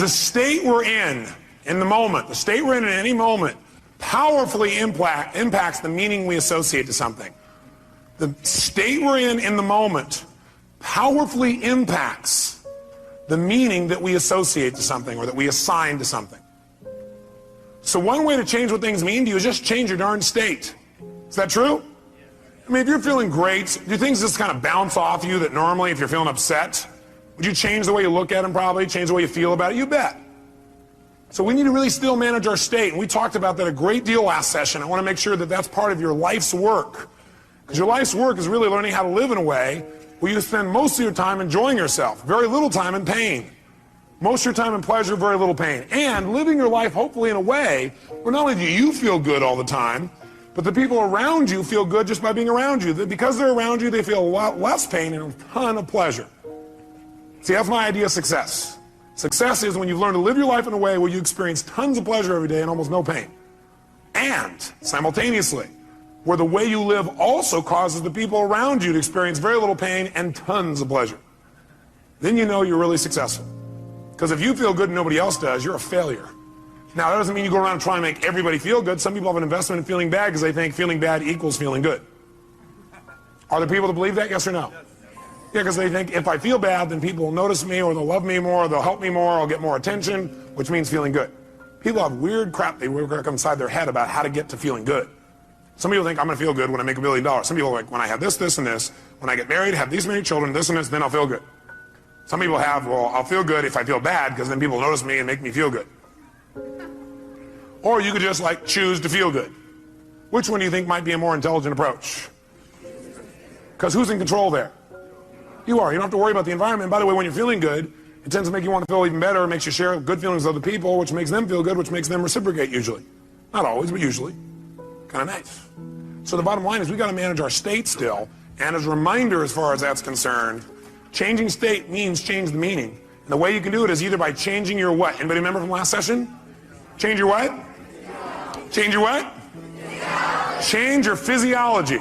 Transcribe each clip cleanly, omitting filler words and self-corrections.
The state we're in the moment, the state we're in any moment, powerfully impacts the meaning we associate to something. The state we're in the moment powerfully impacts the meaning that we associate to something or that we assign to something. So one way to change what things mean to you is just change your darn state. Is that true? I mean, if you're feeling great, do things just kind of bounce off you that normally if you're feeling upset, would you change the way you look at them probably, change the way you feel about it? You bet. So we need to really still manage our state, and we talked about that a great deal last session. I want to make sure that that's part of your life's work, because your life's work is really learning how to live in a way where you spend most of your time enjoying yourself, very little time in pain. Most of your time in pleasure, very little pain. And living your life hopefully in a way where not only do you feel good all the time, but the people around you feel good just by being around you. Because they're around you, they feel a lot less pain and a ton of pleasure. See, that's my idea of success. Success is when you've learned to live your life in a way where you experience tons of pleasure every day and almost no pain. And simultaneously, where the way you live also causes the people around you to experience very little pain and tons of pleasure. Then you know you're really successful. Because if you feel good and nobody else does, you're a failure. Now, that doesn't mean you go around and try and make everybody feel good. Some people have an investment in feeling bad because they think feeling bad equals feeling good. Are there people that believe that, yes or no? Yeah, because they think if I feel bad, then people will notice me, or they'll love me more, or they'll help me more, or I'll get more attention, which means feeling good. People have weird crap they work inside their head about how to get to feeling good. Some people think I'm going to feel good when I make $1 billion. Some people are like, when I have this, this, and this, when I get married, have these many children, this and this, then I'll feel good. Some people have, well, I'll feel good if I feel bad, because then people notice me and make me feel good. Or you could just like choose to feel good. Which one do you think might be a more intelligent approach? Because who's in control there? You are. You don't have to worry about the environment. By the way, when you're feeling good, it tends to make you want to feel even better. It makes you share good feelings with other people, which makes them feel good, which makes them reciprocate usually. Not always, but usually. Kind of nice. So the bottom line is we got to manage our state still. And as a reminder, as far as that's concerned, changing state means change the meaning. And the way you can do it is either by changing your what? Anybody remember from last session? Change your what? Change your what? Change your physiology.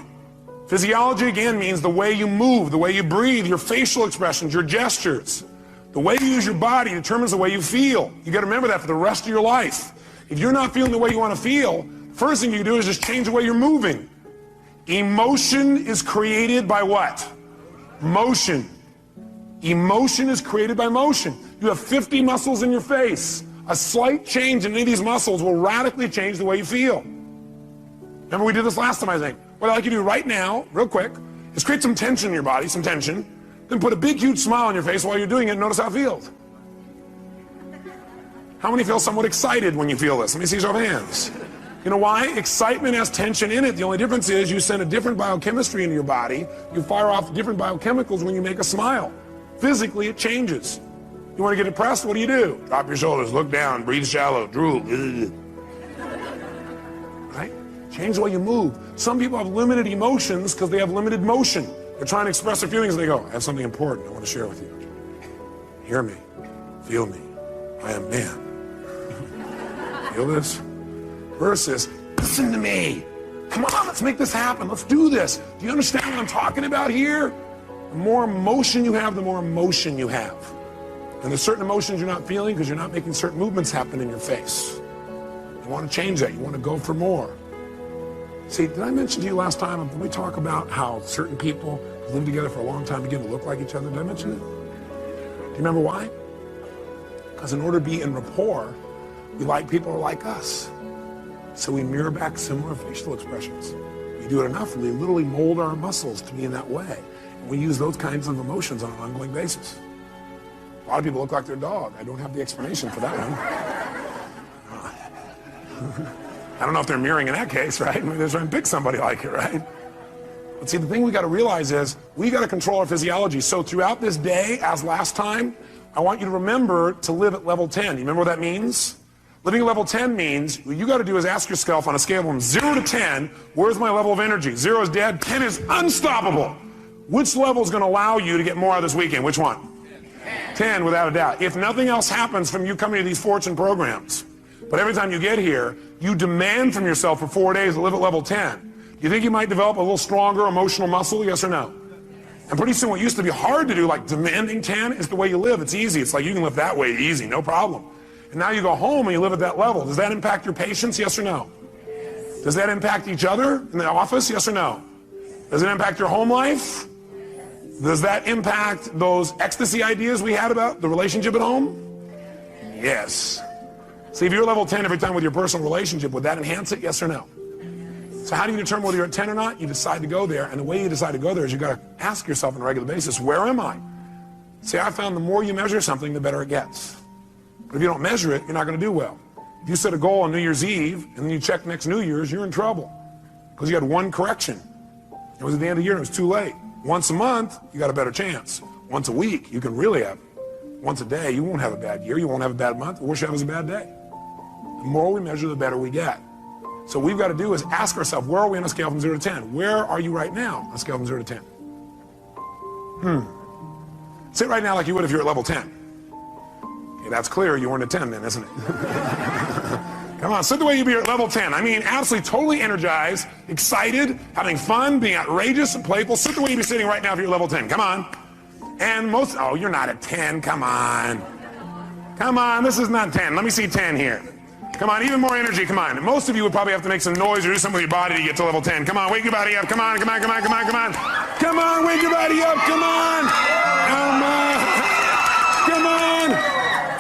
Physiology, again, means the way you move, the way you breathe, your facial expressions, your gestures. The way you use your body determines the way you feel. You got to remember that for the rest of your life. If you're not feeling the way you want to feel, first thing you do is just change the way you're moving. Emotion is created by what? Motion. Emotion is created by motion. You have 50 muscles in your face. A slight change in any of these muscles will radically change the way you feel. Remember we did this last time, I think. What I'd like you to do right now, real quick, is create some tension in your body, some tension, then put a big, huge smile on your face while you're doing it and notice how it feels. How many feel somewhat excited when you feel this? Let me see your show of hands. You know why? Excitement has tension in it. The only difference is you send a different biochemistry into your body. You fire off different biochemicals when you make a smile. Physically, it changes. You want to get depressed? What do? Drop your shoulders, look down, breathe shallow, drool. Right? Change the way you move. Some people have limited emotions because they have limited motion. They're trying to express their feelings and they go, I have something important I want to share with you. Hear me. Feel me. I am man. Feel this? Versus, listen to me. Come on, let's make this happen. Let's do this. Do you understand what I'm talking about here? The more emotion you have, the more emotion you have. And there's certain emotions you're not feeling because you're not making certain movements happen in your face. You want to change that. You want to go for more. See, did I mention to you last time, did we talk about how certain people who live together for a long time begin to look like each other? Did I mention it? Do you remember why? Because in order to be in rapport, we like people who are like us. So we mirror back similar facial expressions. We do it enough and we literally mold our muscles to be in that way. And we use those kinds of emotions on an ongoing basis. A lot of people look like their dog. I don't have the explanation for that one. I don't know if they're mirroring in that case, right? Maybe they're trying to pick somebody like it, right? But see, the thing we got to realize is we got to control our physiology. So throughout this day, as last time, I want you to remember to live at level 10. You remember what that means? Living at level 10 means what you got to do is ask yourself on a scale from 0 to 10, where's my level of energy? 0 is dead, 10 is unstoppable. Which level is going to allow you to get more out of this weekend? Which one? 10, without a doubt. If nothing else happens from you coming to these fortune programs, but every time you get here, you demand from yourself for 4 days to live at level 10. You think you might develop a little stronger emotional muscle, yes or no? And pretty soon what used to be hard to do, like demanding 10, is the way you live. It's easy. It's like you can live that way easy, no problem. And now you go home and you live at that level. Does that impact your patients? Yes or no? Does that impact each other in the office? Yes or no? Does it impact your home life? Does that impact those ecstasy ideas we had about the relationship at home? Yes. See, if you're level 10 every time with your personal relationship, would that enhance it? Yes or no? So how do you determine whether you're at 10 or not? You decide to go there, and the way you decide to go there is you got to ask yourself on a regular basis, where am I? See, I found the more you measure something, the better it gets. But if you don't measure it, you're not going to do well. If you set a goal on New Year's Eve, and then you check next New Year's, you're in trouble. Because you had one correction. It was at the end of the year, and it was too late. Once a month, you got a better chance. Once a week, you can really have it. Once a day, you won't have a bad year, you won't have a bad month. The worst you have is a bad day. The more we measure, the better we get. So what we've got to do is ask ourselves, where are we on a scale from 0 to 10? Where are you right now on a scale from 0 to 10? Sit right now like you would if you're at level 10. Okay, that's clear, you weren't at 10 then, isn't it? Come on, sit the way you'd be at level 10. I mean, absolutely, totally energized, excited, having fun, being outrageous and playful. Sit the way you'd be sitting right now if you're at level 10. Come on. And oh, you're not at 10. Come on. Come on, this is not 10. Let me see 10 here. Come on, even more energy, come on. Most of you would probably have to make some noise or do something with your body to get to level 10. Come on, wake your body up. Come on, come on, come on, come on, come on. Come on, wake your body up. Come on. Come on. Come on.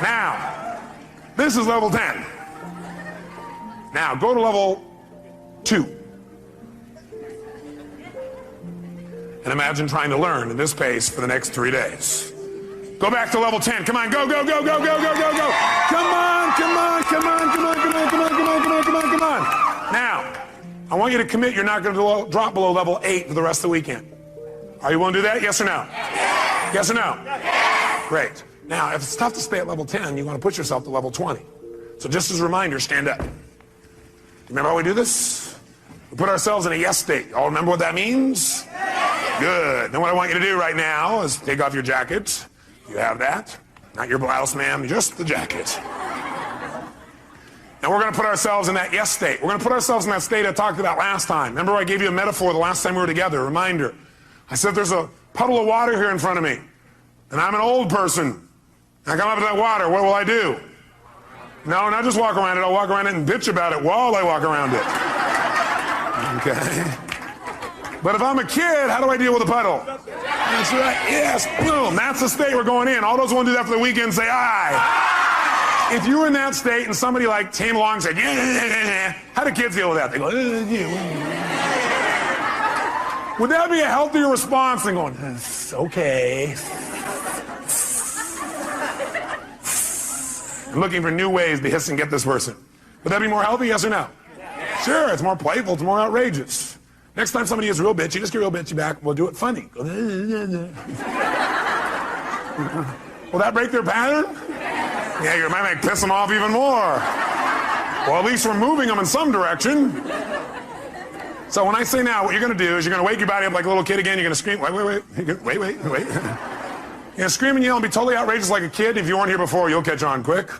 Now, this is level 10. Now, go to level 2. And imagine trying to learn at this pace for the next 3 days. Go back to level 10. Come on, go, go, go, go, go, go, go, go. Come on, come on, come on, come on, come on, come on, come on, come on, come on, come on. Now, I want you to commit you're not going to drop below level 8 for the rest of the weekend. Are you willing to do that? Yes or no? Yes or no? Great. Now, if it's tough to stay at level 10, you want to push yourself to level 20. So just as a reminder, stand up. Remember how we do this? We put ourselves in a yes state. All remember what that means? Good. Then what I want you to do right now is take off your jacket. You have that. Not your blouse, ma'am, just the jacket. And we're going to put ourselves in that yes state. We're going to put ourselves in that state I talked about last time. Remember I gave you a metaphor the last time we were together, a reminder. I said there's a puddle of water here in front of me, and I'm an old person. I come up to that water, what will I do? No, not just walk around it, I'll walk around it and bitch about it while I walk around it. Okay? But if I'm a kid, how do I deal with a puddle? That's right, yes, boom, that's the state we're going in. All those who want to do that for the weekend say, aye. If you were in that state and somebody like came along and said, yeah, how do kids deal with that? They go, would that be a healthier response than going, okay. I'm looking for new ways to hiss and get this person. Would that be more healthy, yes or no? Sure, it's more playful, it's more outrageous. Next time somebody is real bitchy, just get real bitchy back. We'll do it funny. Will that break their pattern? Yeah, you might piss them off even more. Well, at least we're moving them in some direction. So when I say now, what you're going to do is you're going to wake your body up like a little kid again. You're going to scream, wait. You're going to scream and yell and be totally outrageous like a kid. If you weren't here before, you'll catch on quick.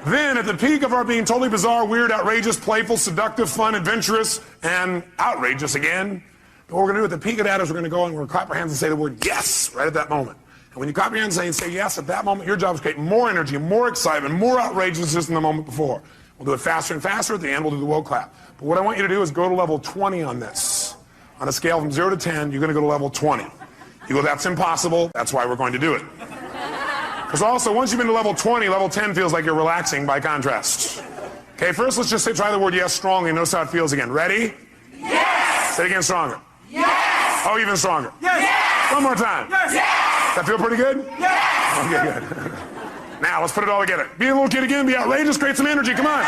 Then, at the peak of our being totally bizarre, weird, outrageous, playful, seductive, fun, adventurous, and outrageous again, what we're going to do at the peak of that is we're going to go and we're going to clap our hands and say the word yes right at that moment. And when you clap your hands and say yes at that moment, your job is to create more energy, more excitement, more outrageousness than the moment before. We'll do it faster and faster. At the end, we'll do the world clap. But what I want you to do is go to level 20 on this. On a scale from 0 to 10, you're going to go to level 20. You go, that's impossible. That's why we're going to do it. Because also, once you've been to level 20, level 10 feels like you're relaxing by contrast. Okay, first let's just try the word yes strongly and notice how it feels again. Ready? Yes! Say it again stronger. Yes! Oh, even stronger. Yes! One more time. Yes! Yes! Does that feel pretty good? Yes! Okay, good. Now, let's put it all together. Be a little kid again, be outrageous, create some energy, come on.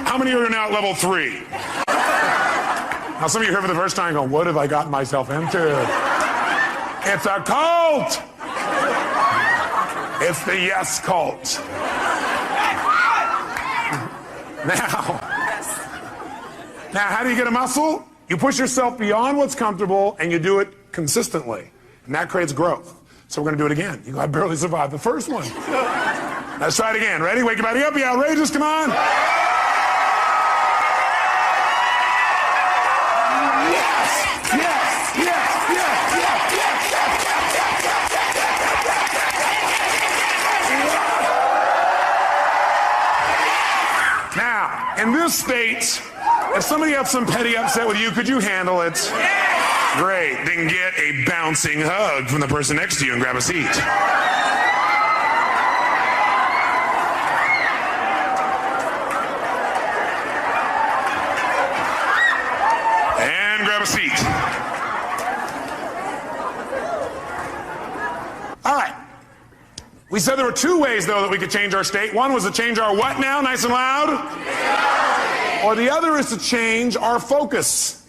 How many are now at level 3? Now some of you here for the first time going, what have I gotten myself into? It's a cult! It's the yes cult. Now, how do you get a muscle? You push yourself beyond what's comfortable and you do it consistently. And that creates growth. So we're going to do it again. You go, I barely survived the first one. Let's try it again. Ready? Wake your body up. Be outrageous. Come on. Yes. Yes. Yes. Yes. Yes. Yes. Now, in this state, if somebody had some petty upset with you, could you handle it? Great. Then get a bouncing hug from the person next to you and grab a seat. And grab a seat. All right. We said there were two ways, though, that we could change our state. One was to change our what now? Nice and loud. Or the other is to change our focus.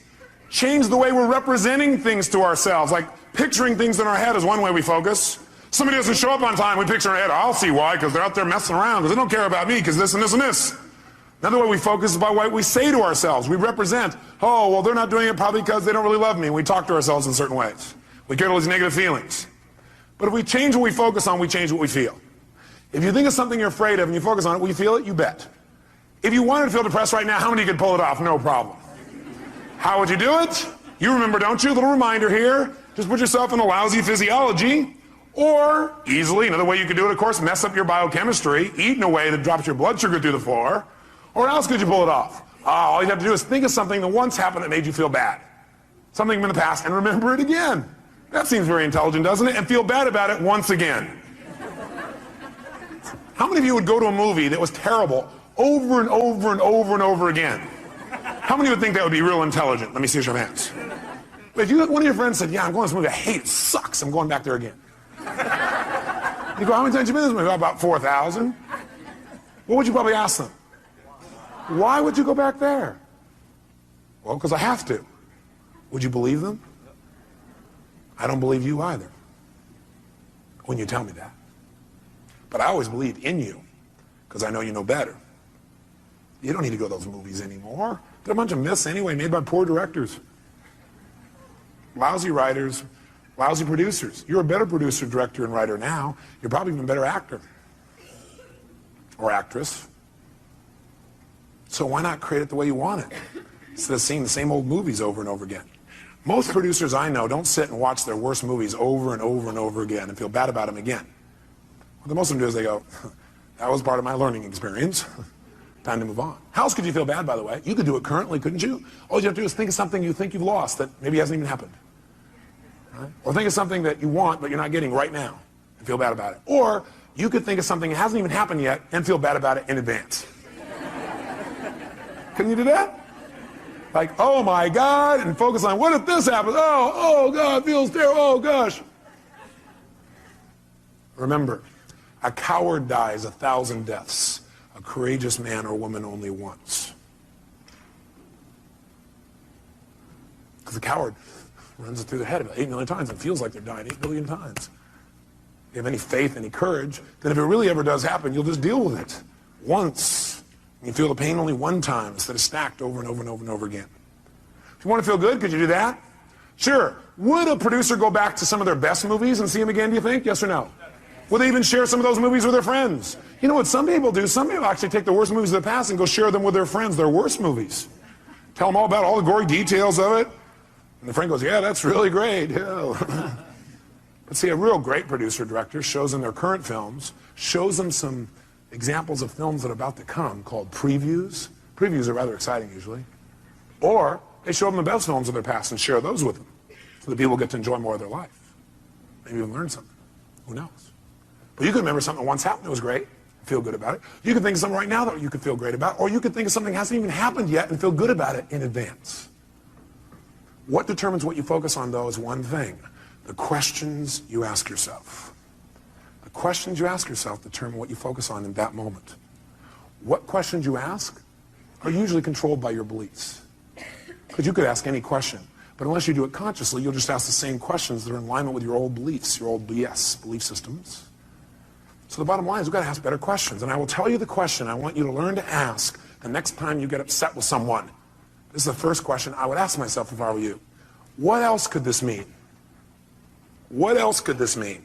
Change the way we're representing things to ourselves. Like picturing things in our head is one way we focus. Somebody doesn't show up on time, we picture in our head, I'll see why, because they're out there messing around, because they don't care about me, because this and this and this. Another way we focus is by what we say to ourselves. We represent, oh, well, they're not doing it probably because they don't really love me. And we talk to ourselves in certain ways. We get all these negative feelings. But if we change what we focus on, we change what we feel. If you think of something you're afraid of and you focus on it, will you feel it? You bet. If you wanted to feel depressed right now, how many could pull it off? No problem. How would you do it? You remember, don't you? A little reminder here. Just put yourself in a lousy physiology. Or, easily, another way you could do it, of course, mess up your biochemistry, eat in a way that drops your blood sugar through the floor. Or else could you pull it off? All you have to do is think of something that once happened that made you feel bad. Something in the past, and remember it again. That seems very intelligent, doesn't it? And feel bad about it once again. How many of you would go to a movie that was terrible over and over and over and over again? How many would think that would be real intelligent? Let me see your hands. If one of your friends said, yeah, I'm going to this movie, I hate it, it sucks, I'm going back there again. You go, how many times have you been to this movie? About 4,000. What would you probably ask them? Why would you go back there? Well, because I have to. Would you believe them? I don't believe you either when you tell me that. But I always believe in you because I know you know better. You don't need to go to those movies anymore. They're a bunch of myths anyway, made by poor directors. Lousy writers, lousy producers. You're a better producer, director, and writer now. You're probably even a better actor or actress. So why not create it the way you want it instead of seeing the same old movies over and over again? Most producers I know don't sit and watch their worst movies over and over and over again and feel bad about them again. What most of them do is they go, that was part of my learning experience. Time to move on. How else could you feel bad, by the way? You could do it currently, couldn't you? All you have to do is think of something you think you've lost that maybe hasn't even happened. Right? Or think of something that you want but you're not getting right now and feel bad about it. Or you could think of something that hasn't even happened yet and feel bad about it in advance. Can you do that? Like, oh my God, and focus on what if this happens? Oh God, feels terrible, oh gosh. Remember, a coward dies 1,000 deaths. A courageous man or woman only once. Because the coward runs it through their head about 8 million times and feels like they're dying 8 billion times. If you have any faith, any courage, then if it really ever does happen, you'll just deal with it once. You feel the pain only one time instead of stacked over and over and over and over again. If you want to feel good, could you do that? Sure. Would a producer go back to some of their best movies and see them again, do you think? Yes or no? Would they even share some of those movies with their friends? You know what some people do? Some people actually take the worst movies of the past and go share them with their friends, their worst movies. Tell them all about all the gory details of it. And the friend goes, yeah, that's really great. Yeah. But see, a real great producer director shows them their current films, shows them some examples of films that are about to come called previews. Previews are rather exciting usually. Or they show them the best films of their past and share those with them so that people get to enjoy more of their life. Maybe even learn something. Who knows? But you could remember something that once happened that was great, feel good about it. You could think of something right now that you could feel great about, or you could think of something that hasn't even happened yet and feel good about it in advance. What determines what you focus on, though, is one thing: the questions you ask yourself. The questions you ask yourself determine what you focus on in that moment. What questions you ask are usually controlled by your beliefs. Because you could ask any question, but unless you do it consciously, you'll just ask the same questions that are in alignment with your old beliefs, your old BS, belief systems. So the bottom line is we've got to ask better questions. And I will tell you the question I want you to learn to ask the next time you get upset with someone. This is the first question I would ask myself if I were you. What else could this mean? What else could this mean?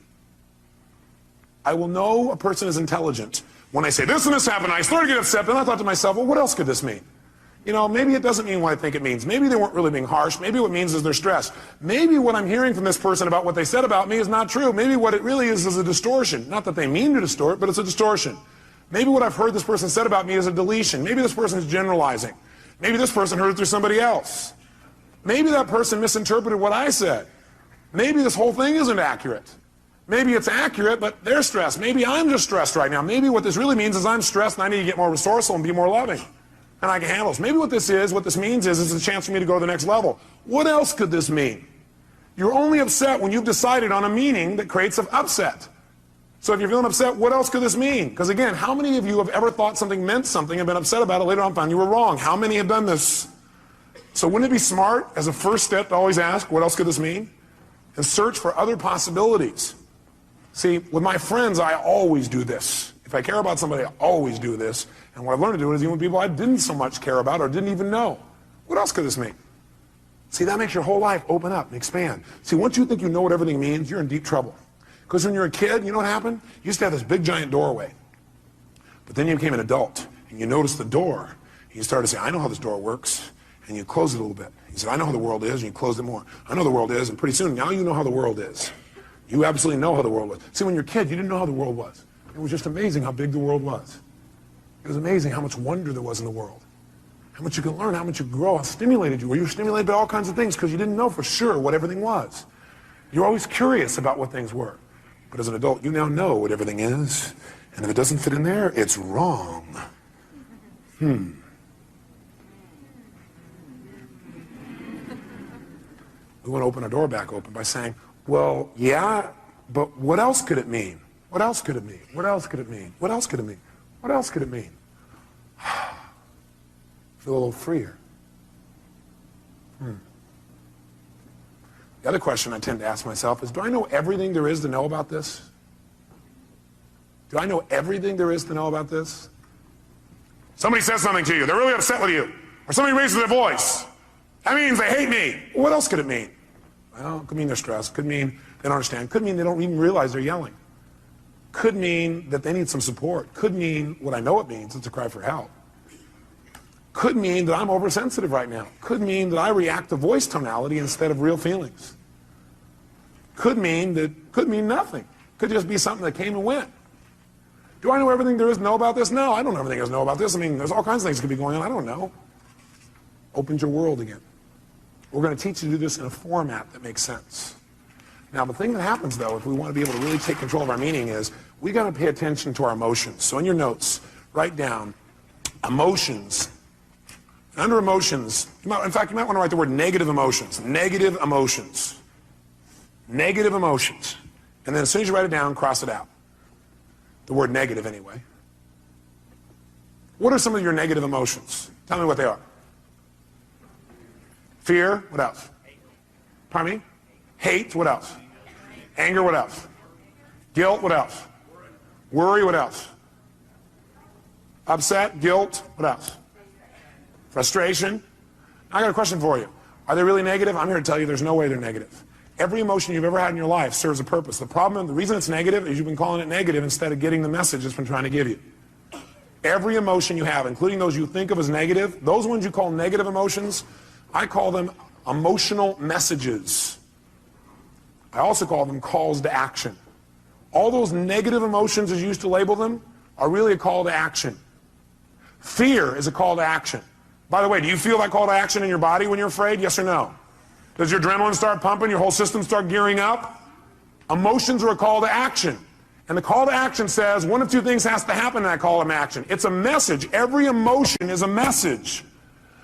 I will know a person is intelligent when I say this and this happened. I started to get upset, and I thought to myself, well, what else could this mean? You know, maybe it doesn't mean what I think it means. Maybe they weren't really being harsh. Maybe what it means is they're stressed. Maybe what I'm hearing from this person about what they said about me is not true. Maybe what it really is a distortion. Not that they mean to distort, but it's a distortion. Maybe what I've heard this person said about me is a deletion. Maybe this person is generalizing. Maybe this person heard it through somebody else. Maybe that person misinterpreted what I said. Maybe this whole thing isn't accurate. Maybe it's accurate, but they're stressed. Maybe I'm just stressed right now. Maybe what this really means is I'm stressed and I need to get more resourceful and be more loving. And I can handle this. Maybe what this means is it's a chance for me to go to the next level. What else could this mean? You're only upset when you've decided on a meaning that creates an upset. So if you're feeling upset, what else could this mean? Because again, how many of you have ever thought something meant something and been upset about it later on found you were wrong? How many have done this? So wouldn't it be smart as a first step to always ask, what else could this mean? And search for other possibilities. See, with my friends, I always do this. If I care about somebody, I always do this. And what I've learned to do is even with people I didn't so much care about or didn't even know. What else could this mean? See, that makes your whole life open up and expand. See, once you think you know what everything means, you're in deep trouble. Because when you're a kid, you know what happened? You used to have this big giant doorway. But then you became an adult, and you noticed the door. And you started to say, I know how this door works. And you close it a little bit. You said, I know how the world is, and you closed it more. I know the world is, and pretty soon, now you know how the world is. You absolutely know how the world was. See, when you're a kid, you didn't know how the world was. It was just amazing how big the world was. It was amazing how much wonder there was in the world. How much you could learn, how much you could grow, how stimulated you were. You were stimulated by all kinds of things because you didn't know for sure what everything was. You're always curious about what things were. But as an adult, you now know what everything is. And if it doesn't fit in there, it's wrong. We want to open our door back open by saying, well, yeah, but what else could it mean? What else could it mean? What else could it mean? What else could it mean? What else could it mean? Feel a little freer. The other question I tend to ask myself is, do I know everything there is to know about this? Do I know everything there is to know about this? Somebody says something to you, they're really upset with you, or somebody raises their voice. That means they hate me. What else could it mean? Well, it could mean they're stressed, could mean they don't understand, could mean they don't even realize they're yelling. Could mean that they need some support. Could mean what I know it means, it's a cry for help. Could mean that I'm oversensitive right now. Could mean that I react to voice tonality instead of real feelings. Could mean nothing. Could just be something that came and went. Do I know everything there is to know about this? No, I don't know everything there is to know about this. I mean, there's all kinds of things that could be going on. I don't know. Opens your world again. We're going to teach you to do this in a format that makes sense. Now, the thing that happens, though, if we want to be able to really take control of our meaning is we got to pay attention to our emotions. So in your notes, write down emotions. Under emotions, in fact, you might want to write the word negative emotions. Negative emotions. Negative emotions. And then as soon as you write it down, cross it out. The word negative, anyway. What are some of your negative emotions? Tell me what they are. Fear, what else? Pardon me? Hate, what else? Anger, what else? Guilt, what else? Worry, what else? Upset, guilt, what else? Frustration. I got a question for you. Are they really negative? I'm here to tell you there's no way they're negative. Every emotion you've ever had in your life serves a purpose. The problem, the reason it's negative is you've been calling it negative instead of getting the message it's been trying to give you. Every emotion you have, including those you think of as negative, those ones you call negative emotions, I call them emotional messages. I also call them calls to action. All those negative emotions, as you used to label them, are really a call to action. Fear is a call to action. By the way, do you feel that call to action in your body when you're afraid? Yes or no? Does your adrenaline start pumping? Your whole system start gearing up? Emotions are a call to action. And the call to action says one of two things has to happen in that call to action. It's a message. Every emotion is a message.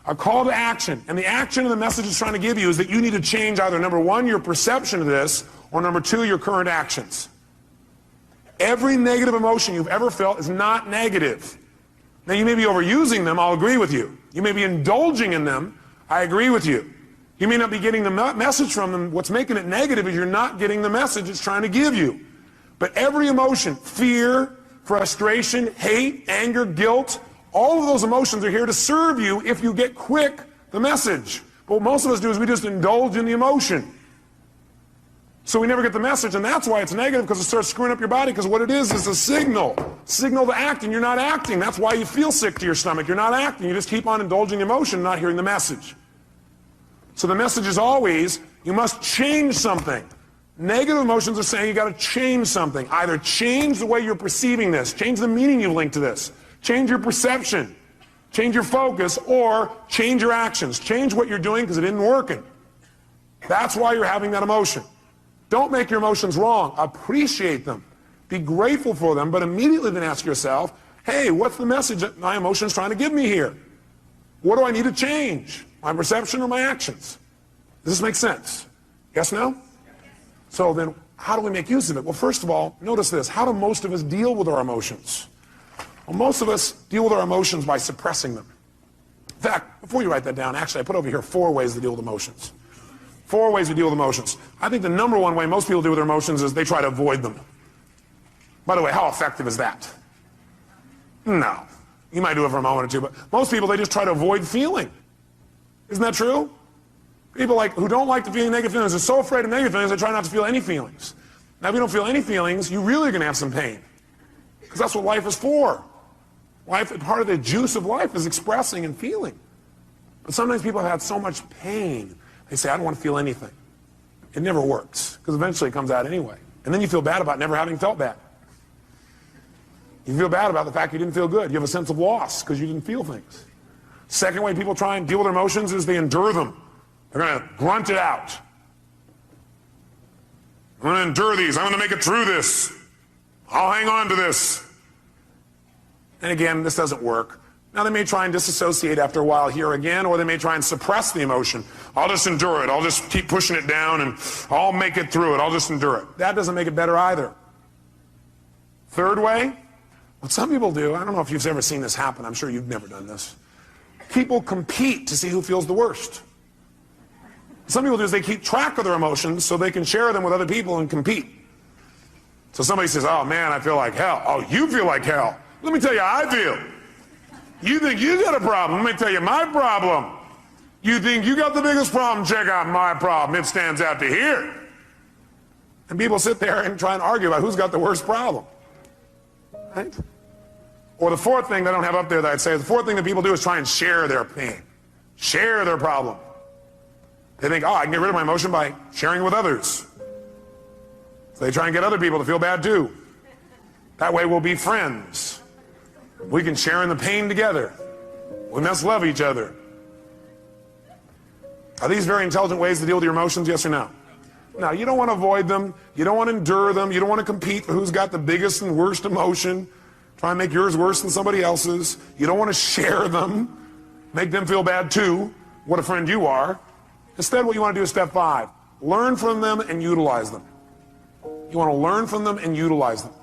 A call to action. And the action and the message it's trying to give you is that you need to change either, number one, your perception of this, or number two, your current actions. Every negative emotion you've ever felt is not negative. Now, you may be overusing them, I'll agree with you. You may be indulging in them, I agree with you. You may not be getting the message from them. What's making it negative is you're not getting the message it's trying to give you. But every emotion, fear, frustration, hate, anger, guilt, all of those emotions are here to serve you if you get quick the message. But what most of us do is we just indulge in the emotion. So we never get the message, and that's why it's negative, because it starts screwing up your body, because what it is a signal to act, and you're not acting. That's why you feel sick to your stomach. You're not acting. You just keep on indulging emotion, not hearing the message. So the message is always, you must change something. Negative emotions are saying you got to change something. Either change the way you're perceiving this, change the meaning you link to this, change your perception, change your focus, or change your actions. Change what you're doing because it isn't working. That's why you're having that emotion. Don't make your emotions wrong. Appreciate them. Be grateful for them, but immediately then ask yourself, hey, what's the message that my emotion's trying to give me here? What do I need to change? My perception or my actions? Does this make sense? Yes, no? So then, how do we make use of it? Well, first of all, notice this. How do most of us deal with our emotions? Well, most of us deal with our emotions by suppressing them. In fact, before you write that down, actually, I put over here 4 ways to deal with emotions. 4 ways we deal with emotions. I think the number 1 way most people deal with their emotions is they try to avoid them. By the way, how effective is that? No. You might do it for a moment or two, but most people, they just try to avoid feeling. Isn't that true? People who don't like to feel negative feelings are so afraid of negative feelings, they try not to feel any feelings. Now, if you don't feel any feelings, you're really going to have some pain. Because that's what life is for. Part of the juice of life is expressing and feeling. But sometimes people have had so much pain, they say, I don't want to feel anything. It never works, because eventually it comes out anyway. And then you feel bad about never having felt bad. You feel bad about the fact you didn't feel good. You have a sense of loss because you didn't feel things. Second way people try and deal with their emotions is they endure them. They're going to grunt it out. I'm going to endure these. I'm going to make it through this. I'll hang on to this. And again, this doesn't work. Now, they may try and disassociate after a while here again, or they may try and suppress the emotion. I'll just endure it. I'll just keep pushing it down, and I'll make it through it. I'll just endure it. That doesn't make it better either. Third way, what some people do, I don't know if you've ever seen this happen. I'm sure you've never done this. People compete to see who feels the worst. Some people do is they keep track of their emotions so they can share them with other people and compete. So somebody says, oh man, I feel like hell. Oh, you feel like hell. Let me tell you how I feel. You think you got a problem. Let me tell you my problem. You think you got the biggest problem. Check out my problem. It stands out to here. And people sit there and try and argue about who's got the worst problem. Right? Or the fourth thing that I don't have up there that I'd say, the fourth thing that people do is try and share their pain. Share their problem. They think, oh, I can get rid of my emotion by sharing it with others. So they try and get other people to feel bad too. That way we'll be friends. We can share in the pain together. We must love each other. Are these very intelligent ways to deal with your emotions, yes or no? No, you don't want to avoid them. You don't want to endure them. You don't want to compete for who's got the biggest and worst emotion. Try and make yours worse than somebody else's. You don't want to share them. Make them feel bad too. What a friend you are. Instead, what you want to do is step 5. Learn from them and utilize them. You want to learn from them and utilize them.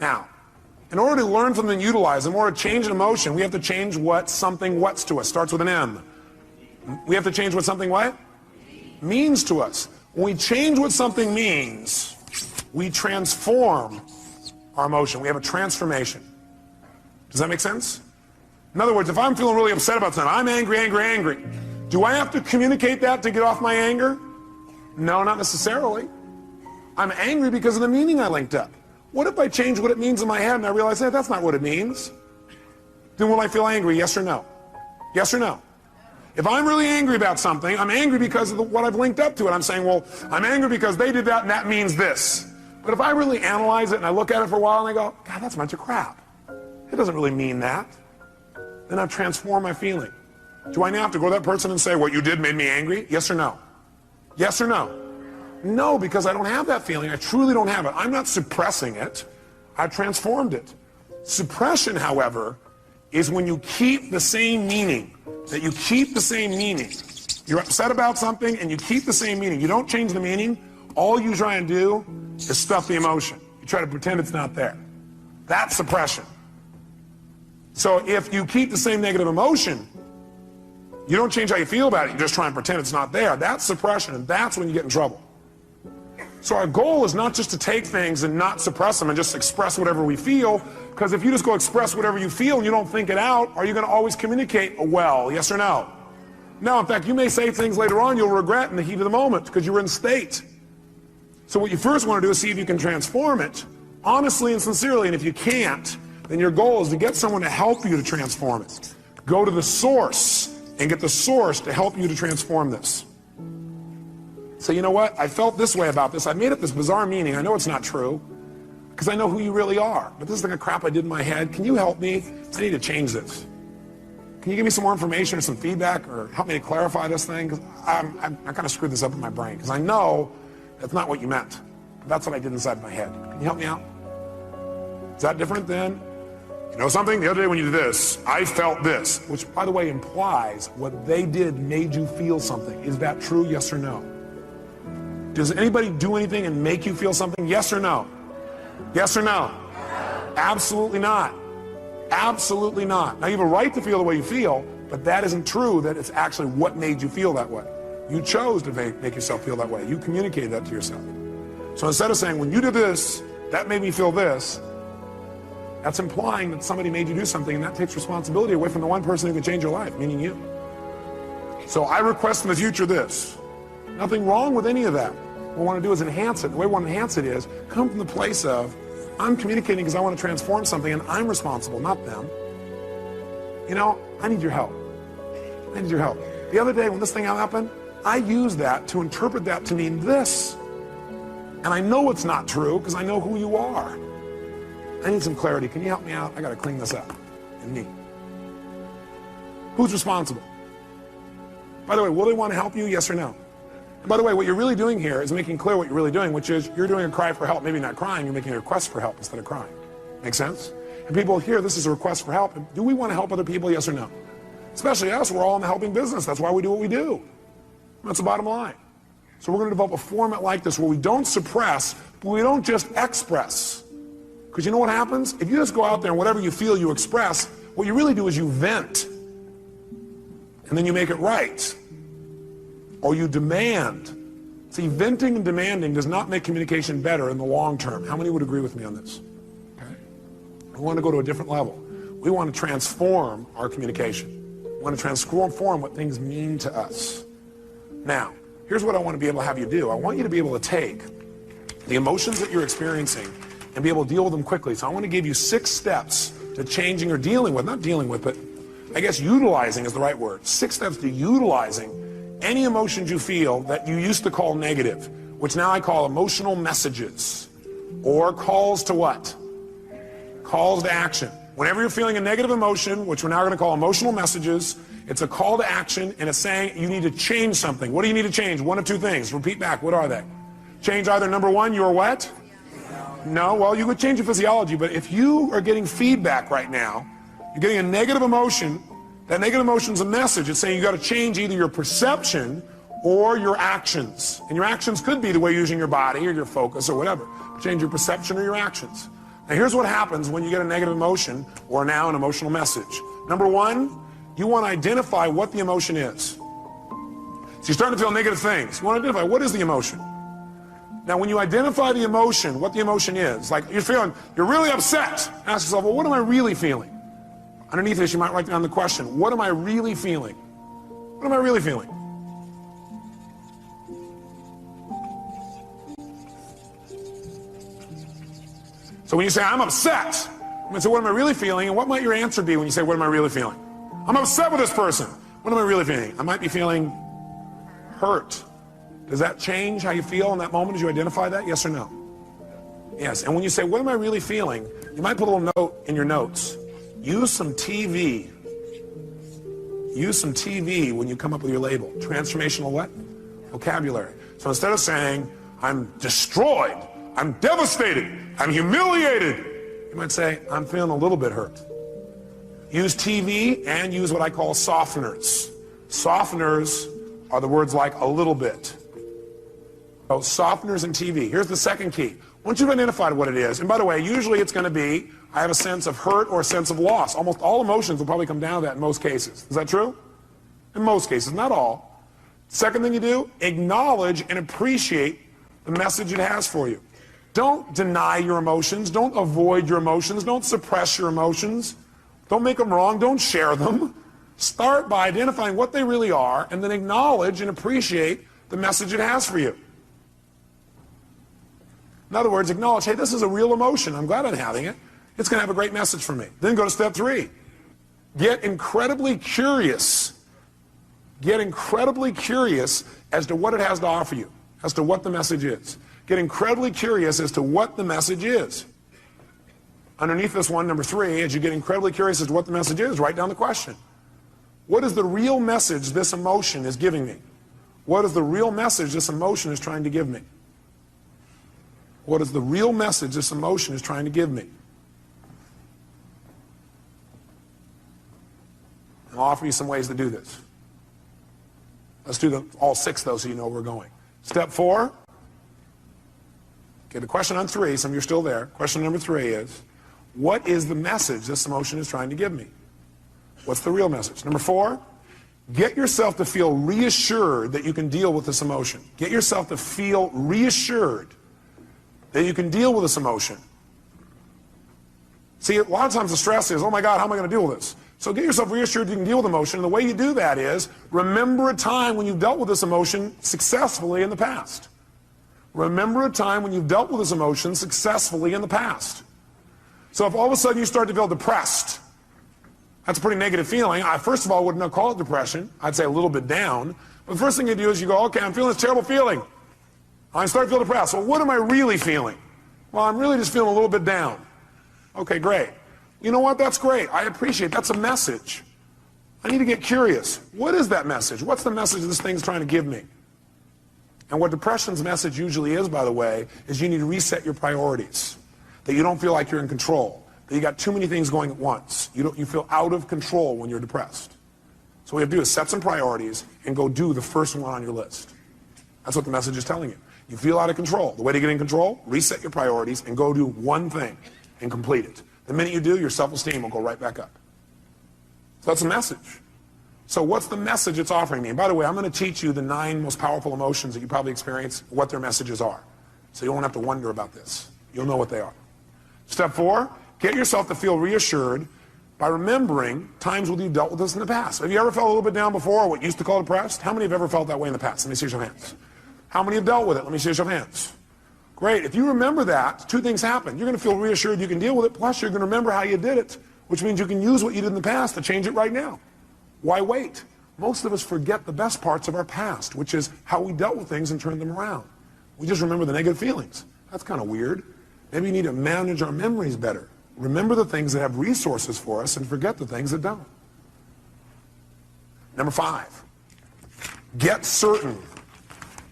Now, in order to learn from them and utilize them, in order to change an emotion, we have to change what something what's to us. Starts with an M. We have to change what something what? Means to us. When we change what something means, we transform our emotion. We have a transformation. Does that make sense? In other words, if I'm feeling really upset about something, I'm angry, angry, angry. Do I have to communicate that to get off my anger? No, not necessarily. I'm angry because of the meaning I linked up. What if I change what it means in my head and I realize, hey, that's not what it means? Then will I feel angry, yes or no? Yes or no? If I'm really angry about something, I'm angry because of what I've linked up to it. I'm saying, well, I'm angry because they did that and that means this. But if I really analyze it and I look at it for a while and I go, God, that's a bunch of crap. It doesn't really mean that. Then I've transformed my feeling. Do I now have to go to that person and say, what you did made me angry? Yes or no? Yes or no? No, because I don't have that feeling. I truly don't have it. I'm not suppressing it. I've transformed it. Suppression, however, is when you keep the same meaning. That you keep the same meaning. You're upset about something and you keep the same meaning. You don't change the meaning. All you try and do is stuff the emotion. You try to pretend it's not there. That's suppression. So if you keep the same negative emotion, you don't change how you feel about it. You just try and pretend it's not there. That's suppression, and that's when you get in trouble. So our goal is not just to take things and not suppress them and just express whatever we feel, because Because if you just go express whatever you feel and you don't think it out, are you going to always communicate well? Yes or no? No, in fact, you may say things later on you'll regret in the heat of the moment because you were in state. So what you first want to do is see if you can transform it honestly and sincerely. And if you can't, then your goal is to get someone to help you to transform it. Go to the source and get the source to help you to transform this. So you know what? I felt this way about this. I made up this bizarre meaning. I know it's not true because I know who you really are. But this is the kind of crap I did in my head. Can you help me? I need to change this. Can you give me some more information or some feedback or help me to clarify this thing? Because I kind of screwed this up in my brain because I know that's not what you meant. But that's what I did inside my head. Can you help me out? Is that different than, you know something? The other day when you did this, I felt this, which by the way implies what they did made you feel something. Is that true? Yes or no? Does anybody do anything and make you feel something? Yes or no? Yes or no? Absolutely not. Absolutely not. Now you have a right to feel the way you feel, but that isn't true that it's actually what made you feel that way. You chose to make yourself feel that way. You communicated that to yourself. So instead of saying, when you did this, that made me feel this, that's implying that somebody made you do something, and that takes responsibility away from the one person who can change your life, meaning you. So I request in the future this. Nothing wrong with any of that. What we want to do is enhance it. The way we want to enhance it is come from the place of, I'm communicating because I want to transform something and I'm responsible, not them. You know, I need your help. I need your help. The other day when this thing happened, I used that to interpret that to mean this. And I know it's not true because I know who you are. I need some clarity. Can you help me out? I got to clean this up. And me. Who's responsible? By the way, will they want to help you? Yes or no? And by the way, what you're really doing here is making clear what you're really doing, which is you're doing a cry for help. Maybe not crying, you're making a request for help instead of crying. Make sense? And people hear this is a request for help. Do we want to help other people? Yes or no? Especially us, we're all in the helping business. That's why we do what we do. That's the bottom line. So we're going to develop a format like this where we don't suppress, but we don't just express. Because you know what happens? If you just go out there and whatever you feel you express, what you really do is you vent. And then you make it right. Or you demand. See, venting and demanding does not make communication better in the long term. How many would agree with me on this? Okay. We want to go to a different level. We want to transform our communication. We want to transform what things mean to us. Now, here's what I want to be able to have you do. I want you to be able to take the emotions that you're experiencing and be able to deal with them quickly. So I want to give you 6 steps to changing or dealing with, not dealing with, but I guess utilizing is the right word. 6 steps to utilizing any emotions you feel that you used to call negative, which now I call emotional messages, or calls to what? Calls to action. Whenever you're feeling a negative emotion, which we're now going to call emotional messages, it's a call to action, and it's saying you need to change something. What do you need to change? One of 2 things. Repeat back. What are they? Change either number 1, your what? No, well, you could change your physiology, but if you are getting feedback right now, you're getting a negative emotion, that negative emotion is a message. It's saying you got to change either your perception or your actions. And your actions could be the way you're using your body or your focus or whatever. Change your perception or your actions. Now here's what happens when you get a negative emotion or now an emotional message. Number 1, you want to identify what the emotion is. So you're starting to feel negative things. You want to identify what is the emotion. Now when you identify the emotion, what the emotion is, like you're really upset. Ask yourself, well, what am I really feeling? Underneath this, you might write down the question, what am I really feeling? What am I really feeling? So when you say, I'm upset, I'm going to say, what am I really feeling? And what might your answer be when you say, what am I really feeling? I'm upset with this person. What am I really feeling? I might be feeling hurt. Does that change how you feel in that moment as you identify that? Yes or no? Yes. And when you say, what am I really feeling? You might put a little note in your notes. Use some TV. Use some TV when you come up with your label. Transformational what? Vocabulary. So instead of saying, I'm destroyed, I'm devastated, I'm humiliated, you might say, I'm feeling a little bit hurt. Use TV and use what I call softeners. Softeners are the words like a little bit. So softeners and TV. Here's the second key. Once you've identified what it is, and by the way, usually it's going to be, I have a sense of hurt or a sense of loss. Almost all emotions will probably come down to that in most cases. Is that true? In most cases, not all. Second thing you do, acknowledge and appreciate the message it has for you. Don't deny your emotions. Don't avoid your emotions. Don't suppress your emotions. Don't make them wrong. Don't share them. Start by identifying what they really are and then acknowledge and appreciate the message it has for you. In other words, acknowledge, hey, this is a real emotion. I'm glad I'm having it. It's going to have a great message for me. Then go to step 3. Get incredibly curious. Get incredibly curious as to what it has to offer you, as to what the message is. Get incredibly curious as to what the message is. Underneath this one, number 3, as you get incredibly curious as to what the message is, write down the question. What is the real message this emotion is giving me? What is the real message this emotion is trying to give me? What is the real message this emotion is trying to give me? I'll offer you some ways to do this. Let's do all 6 though so you know where we're going. Step 4. Okay, the question on 3, some of you are still there. Question number 3 is, what is the message this emotion is trying to give me? What's the real message? Number 4, get yourself to feel reassured that you can deal with this emotion. Get yourself to feel reassured that you can deal with this emotion. See, a lot of times the stress is, oh my God, how am I going to deal with this? So get yourself reassured you can deal with emotion. And the way you do that is, remember a time when you've dealt with this emotion successfully in the past. Remember a time when you've dealt with this emotion successfully in the past. So if all of a sudden you start to feel depressed, that's a pretty negative feeling. I, first of all, would not call it depression. I'd say a little bit down. But the first thing you do is you go, okay, I'm feeling this terrible feeling. I start to feel depressed. Well, what am I really feeling? Well, I'm really just feeling a little bit down. Okay, great. You know what? That's great. I appreciate it. That's a message. I need to get curious. What is that message? What's the message this thing's trying to give me? And what depression's message usually is, by the way, is you need to reset your priorities. That you don't feel like you're in control. That you got too many things going at once. You feel out of control when you're depressed. So what you have to do is set some priorities and go do the first one on your list. That's what the message is telling you. You feel out of control. The way to get in control, reset your priorities and go do one thing and complete it. The minute you do, your self-esteem will go right back up. So that's a message. So what's the message it's offering me? And by the way, I'm going to teach you the 9 most powerful emotions that you probably experience, what their messages are. So you won't have to wonder about this. You'll know what they are. Step 4, get yourself to feel reassured by remembering times when you've dealt with this in the past. Have you ever felt a little bit down before, or what you used to call depressed? How many have ever felt that way in the past? Let me see your hands. How many have dealt with it? Let me see your hands. Great. If you remember that, 2 things happen. You're going to feel reassured you can deal with it, plus you're going to remember how you did it, which means you can use what you did in the past to change it right now. Why wait? Most of us forget the best parts of our past, which is how we dealt with things and turned them around. We just remember the negative feelings. That's kind of weird. Maybe we need to manage our memories better. Remember the things that have resources for us and forget the things that don't. Number 5, get certain.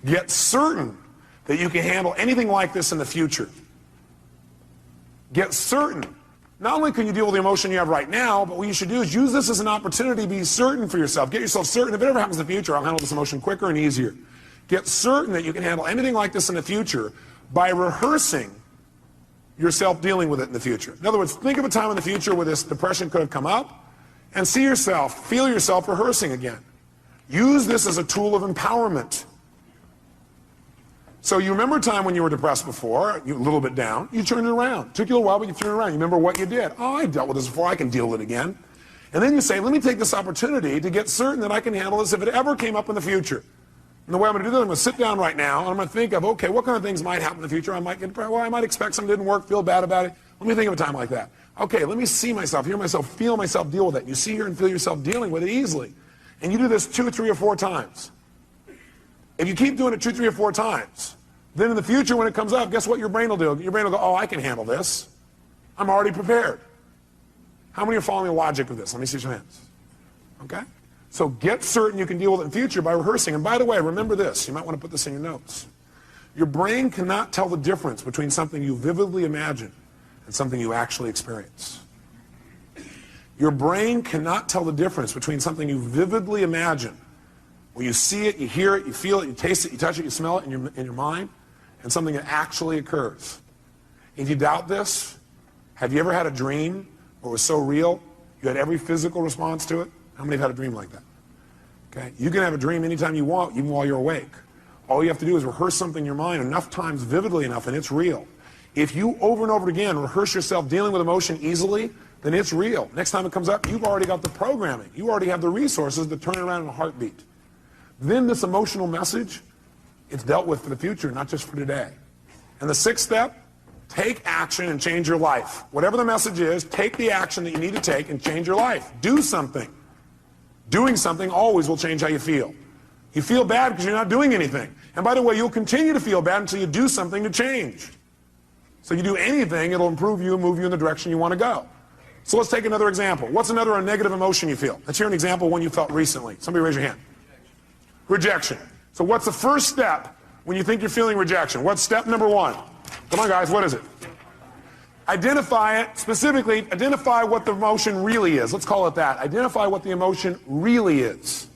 Get certain that you can handle anything like this in the future. Get certain. Not only can you deal with the emotion you have right now, but what you should do is use this as an opportunity to be certain for yourself. Get yourself certain. If it ever happens in the future, I'll handle this emotion quicker and easier. Get certain that you can handle anything like this in the future by rehearsing yourself dealing with it in the future. In other words, think of a time in the future where this depression could have come up and see yourself, feel yourself rehearsing again. Use this as a tool of empowerment. So you remember a time when you were depressed before, you were a little bit down, you turned it around. Took you a while, but you turned it around. You remember what you did. Oh, I dealt with this before, I can deal with it again. And then you say, let me take this opportunity to get certain that I can handle this if it ever came up in the future. And the way I'm going to do that, I'm going to sit down right now, and I'm going to think of, okay, what kind of things might happen in the future? I might get depressed. Well, I might expect something didn't work, feel bad about it. Let me think of a time like that. Okay, let me see myself, hear myself, feel myself deal with it. You see, hear, and feel yourself dealing with it easily. And you do this 2, 3, or 4 times. If you keep doing it 2, 3, or 4 times, then in the future when it comes up, guess what your brain will do? Your brain will go, oh, I can handle this. I'm already prepared. How many are following the logic of this? Let me see your hands. Okay? So get certain you can deal with it in the future by rehearsing. And by the way, remember this. You might want to put this in your notes. Your brain cannot tell the difference between something you vividly imagine and something you actually experience. Your brain cannot tell the difference between something you vividly imagine, where you see it, you hear it, you feel it, you taste it, you touch it, you smell it in your mind, and something that actually occurs. If you doubt this, have you ever had a dream where it was so real you had every physical response to it? How many have had a dream like that? Okay, you can have a dream anytime you want, even while you're awake. All you have to do is rehearse something in your mind enough times, vividly enough, and it's real. If you over and over again rehearse yourself dealing with emotion easily, then it's real. Next time it comes up, you've already got the programming. You already have the resources to turn it around in a heartbeat. Then this emotional message, it's dealt with for the future, not just for today. And the sixth step, take action and change your life. Whatever the message is, take the action that you need to take and change your life. Do something. Doing something always will change how you feel. You feel bad because you're not doing anything. And by the way, you'll continue to feel bad until you do something to change. So you do anything, it'll improve you and move you in the direction you want to go. So let's take another example. What's another negative emotion you feel? Let's hear an example of one you felt recently. Somebody raise your hand. Rejection. So what's the first step when you think you're feeling rejection? What's step number one? Come on, guys, what is it? Identify it. Specifically, identify what the emotion really is. Let's call it that. Identify what the emotion really is.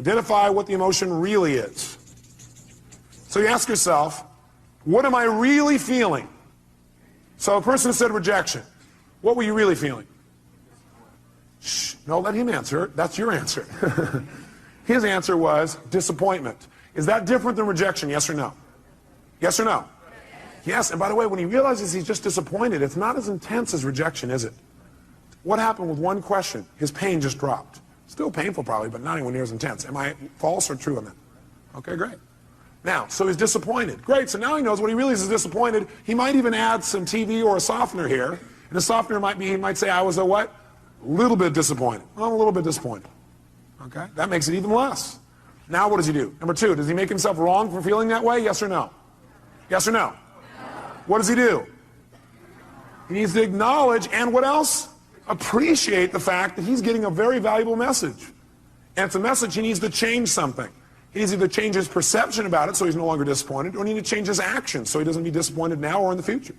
Identify what the emotion really is. So you ask yourself, what am I really feeling? So a person said rejection. What were you really feeling? Shh, no, let him answer. That's your answer. His answer was disappointment. Is that different than rejection, yes or no? Yes or no? Yes, and by the way, when he realizes he's just disappointed, it's not as intense as rejection, is it? What happened with one question? His pain just dropped. Still painful probably, but not anywhere near as intense. Am I false or true on that? Okay, great. Now, so he's disappointed. Great, so now he knows when he realizes he's disappointed, he might even add some TV or a softener here. And the softener might be, he might say, I was a what? A little bit disappointed. Well, I'm a little bit disappointed. Okay, that makes it even less. Now what does he do? Number two, does he make himself wrong for feeling that way? Yes or no? Yes or no? What does he do? He needs to acknowledge and what else? Appreciate the fact that he's getting a very valuable message. And it's a message he needs to change something. He needs to either change his perception about it so he's no longer disappointed, or he needs to change his actions so he doesn't be disappointed now or in the future.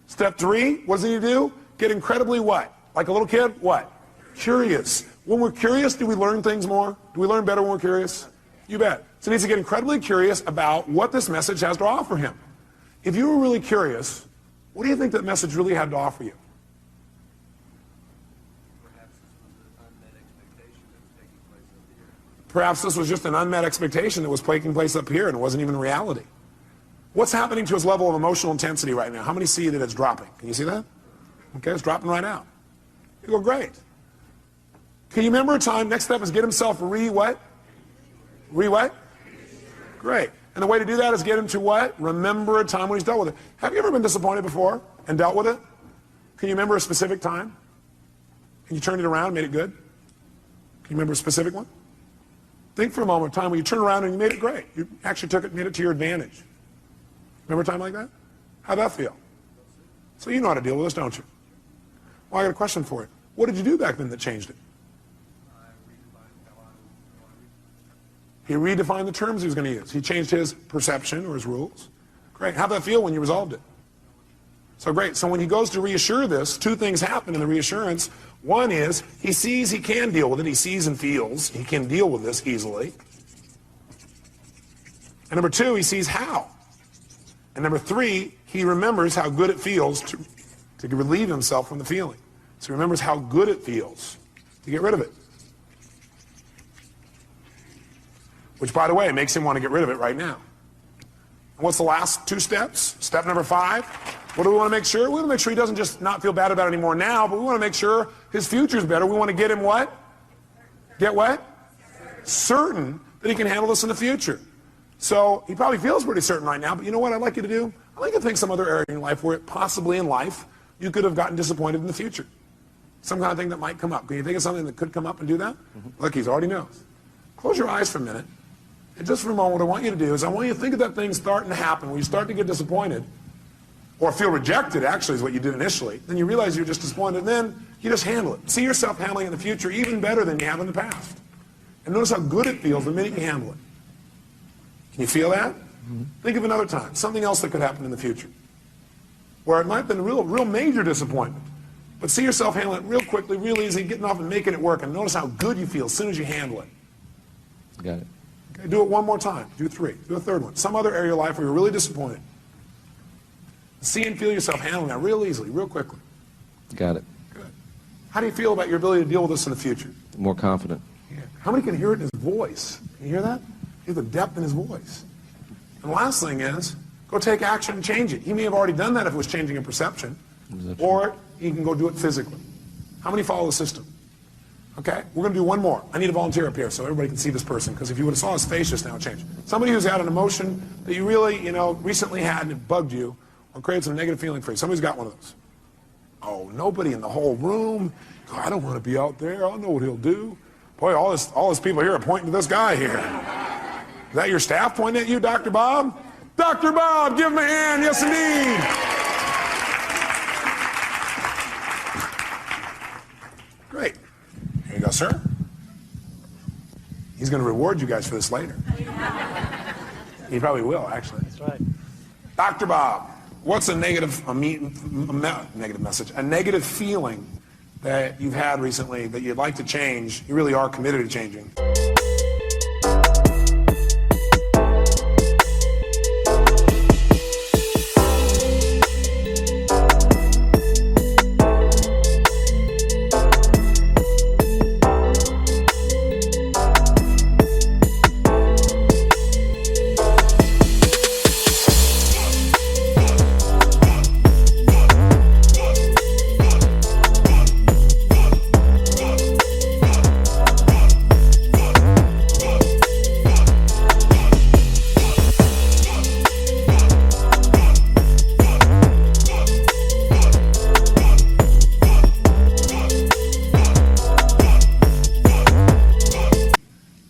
Step three, what does he need to do? Get incredibly what? Like a little kid? What? Curious. When we're curious, do we learn things more? Do we learn better when we're curious? You bet. So he needs to get incredibly curious about what this message has to offer him. If you were really curious, what do you think that message really had to offer you? Perhaps this was just an unmet expectation that was taking place up here and it wasn't even reality. What's happening to his level of emotional intensity right now? How many see that it's dropping? Can you see that? Okay, it's dropping right out. You go, great. Can you remember a time, next step is get himself what? What? Great. And the way to do that is get him to what? Remember a time when he's dealt with it. Have you ever been disappointed before and dealt with it? Can you remember a specific time? Can you turn it around and made it good? Can you remember a specific one? Think for a moment, a time when you turned around and you made it great. You actually took it and made it to your advantage. Remember a time like that? How'd that feel? So you know how to deal with this, don't you? Well, I got a question for you. What did you do back then that changed it? He redefined the terms he was going to use. He changed his perception or his rules. Great. How'd that feel when you resolved it? So great. So when he goes to reassure this, two things happen in the reassurance. One is he sees he can deal with it. He sees and feels he can deal with this easily. And number two, he sees how. And number three, he remembers how good it feels to relieve himself from the feeling. So he remembers how good it feels to get rid of it. Which, by the way, makes him want to get rid of it right now. And what's the last two steps? Step number 5. What do we want to make sure? We want to make sure he doesn't just not feel bad about it anymore now, but we want to make sure his future's better. We want to get him what? Get what? Certain that he can handle this in the future. So he probably feels pretty certain right now, but you know what I'd like you to do? I'd like you to think some other area in life where possibly in life you could have gotten disappointed in the future. Some kind of thing that might come up. Can you think of something that could come up and do that? Look, he already knows. Close your eyes for a minute. And just for a moment, what I want you to do is I want you to think of that thing starting to happen when you start to get disappointed or feel rejected, actually, is what you did initially. Then you realize you're just disappointed, and then you just handle it. See yourself handling it in the future even better than you have in the past. And notice how good it feels the minute you handle it. Can you feel that? Think of another time, something else that could happen in the future, where it might have been a real major disappointment. But see yourself handling it real quickly, real easy, getting off and making it work, and notice how good you feel as soon as you handle it. Got it. Okay, do it one more time. Do 3. Do a third one. Some other area of life where you're really disappointed. See and feel yourself handling that real easily, real quickly. Got it. Good. How do you feel about your ability to deal with this in the future? More confident. Yeah. How many can hear it in his voice? Can you hear that? Hear the depth in his voice. And the last thing is, Go take action and change it. He may have already done that if it was changing a perception. Or he can go do it physically. How many follow the system? Okay, we're going to do one more. I need a volunteer up here so everybody can see this person, because if you would have saw his face just now, it changed. Somebody who's had an emotion that you really, recently had and it bugged you or created some negative feeling for you. Somebody's got one of those. Oh, nobody in the whole room. Oh, I don't want to be out there. I know what he'll do. Boy, all this people here are pointing to this guy here. Is that your staff pointing at you, Dr. Bob? Dr. Bob, give him a hand. Yes, indeed. Great. Here you go, sir. He's going to reward you guys for this later. He probably will, actually. That's right. Dr. Bob, what's a negative message, a negative feeling that you've had recently that you'd like to change, you really are committed to changing?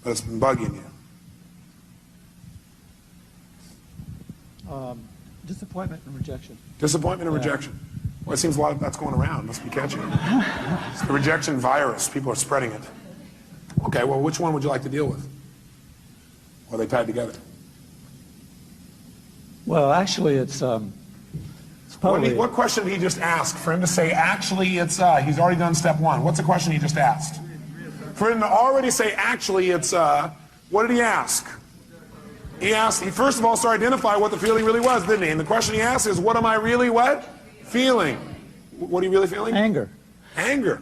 But it's been bugging you. Disappointment and rejection. Disappointment and rejection. Well, it seems a lot of that's going around. Must be catchy. It's the rejection virus. People are spreading it. Okay, well, which one would you like to deal with? Or are they tied together? Well, actually, it's probably... What question did he just ask? For him to say, actually, it's, he's already done step one. What's the question he just asked? For him to already say, actually, it's, what did he ask? He first of all started to identify what the feeling really was, didn't he? And the question he asked is, what am I really what? Feeling. What are you really feeling? Anger. Anger.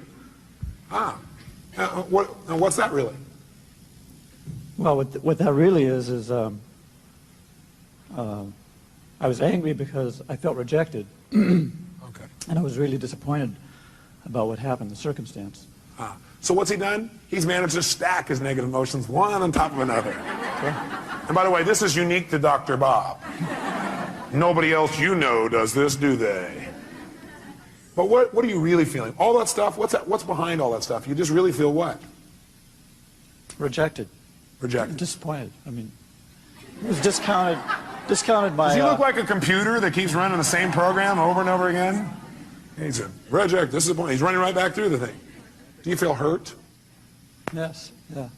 What's that really? Well, what that really is I was angry because I felt rejected. Okay. And I was really disappointed about what happened, the circumstance. So what's he done? He's managed to stack his negative emotions one on top of another. Okay. And by the way, this is unique to Dr. Bob. Nobody else you know does this, do they? But what are you really feeling? All that stuff, what's behind all that stuff? You just really feel what? Rejected. Rejected. Disappointed. I mean, it was discounted by... Does he look like a computer that keeps running the same program over and over again? He's a reject, disappointed. He's running right back through the thing. Do you feel hurt? Yes, yeah.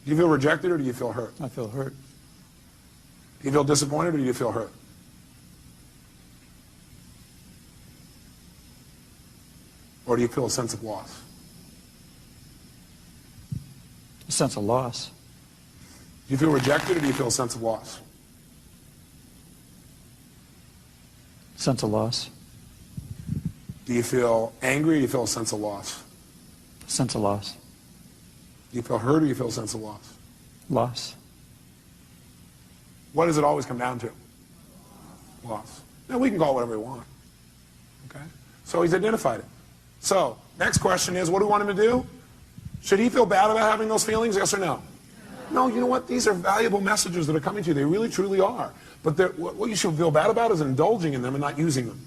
Do you feel rejected or do you feel hurt? I feel hurt. Do you feel disappointed or do you feel hurt? Or do you feel a sense of loss? A sense of loss. Do you feel rejected or do you feel a sense of loss? Sense of loss. Do you feel angry or do you feel a sense of loss? Sense of loss. Do you feel hurt or do you feel a sense of loss? Loss. What does it always come down to? Loss. Now we can call it whatever we want. Okay? So he's identified it. So, next question is, what do we want him to do? Should he feel bad about having those feelings, yes or no? No, you know what? These are valuable messages that are coming to you. They really, truly are. But what you should feel bad about is indulging in them and not using them.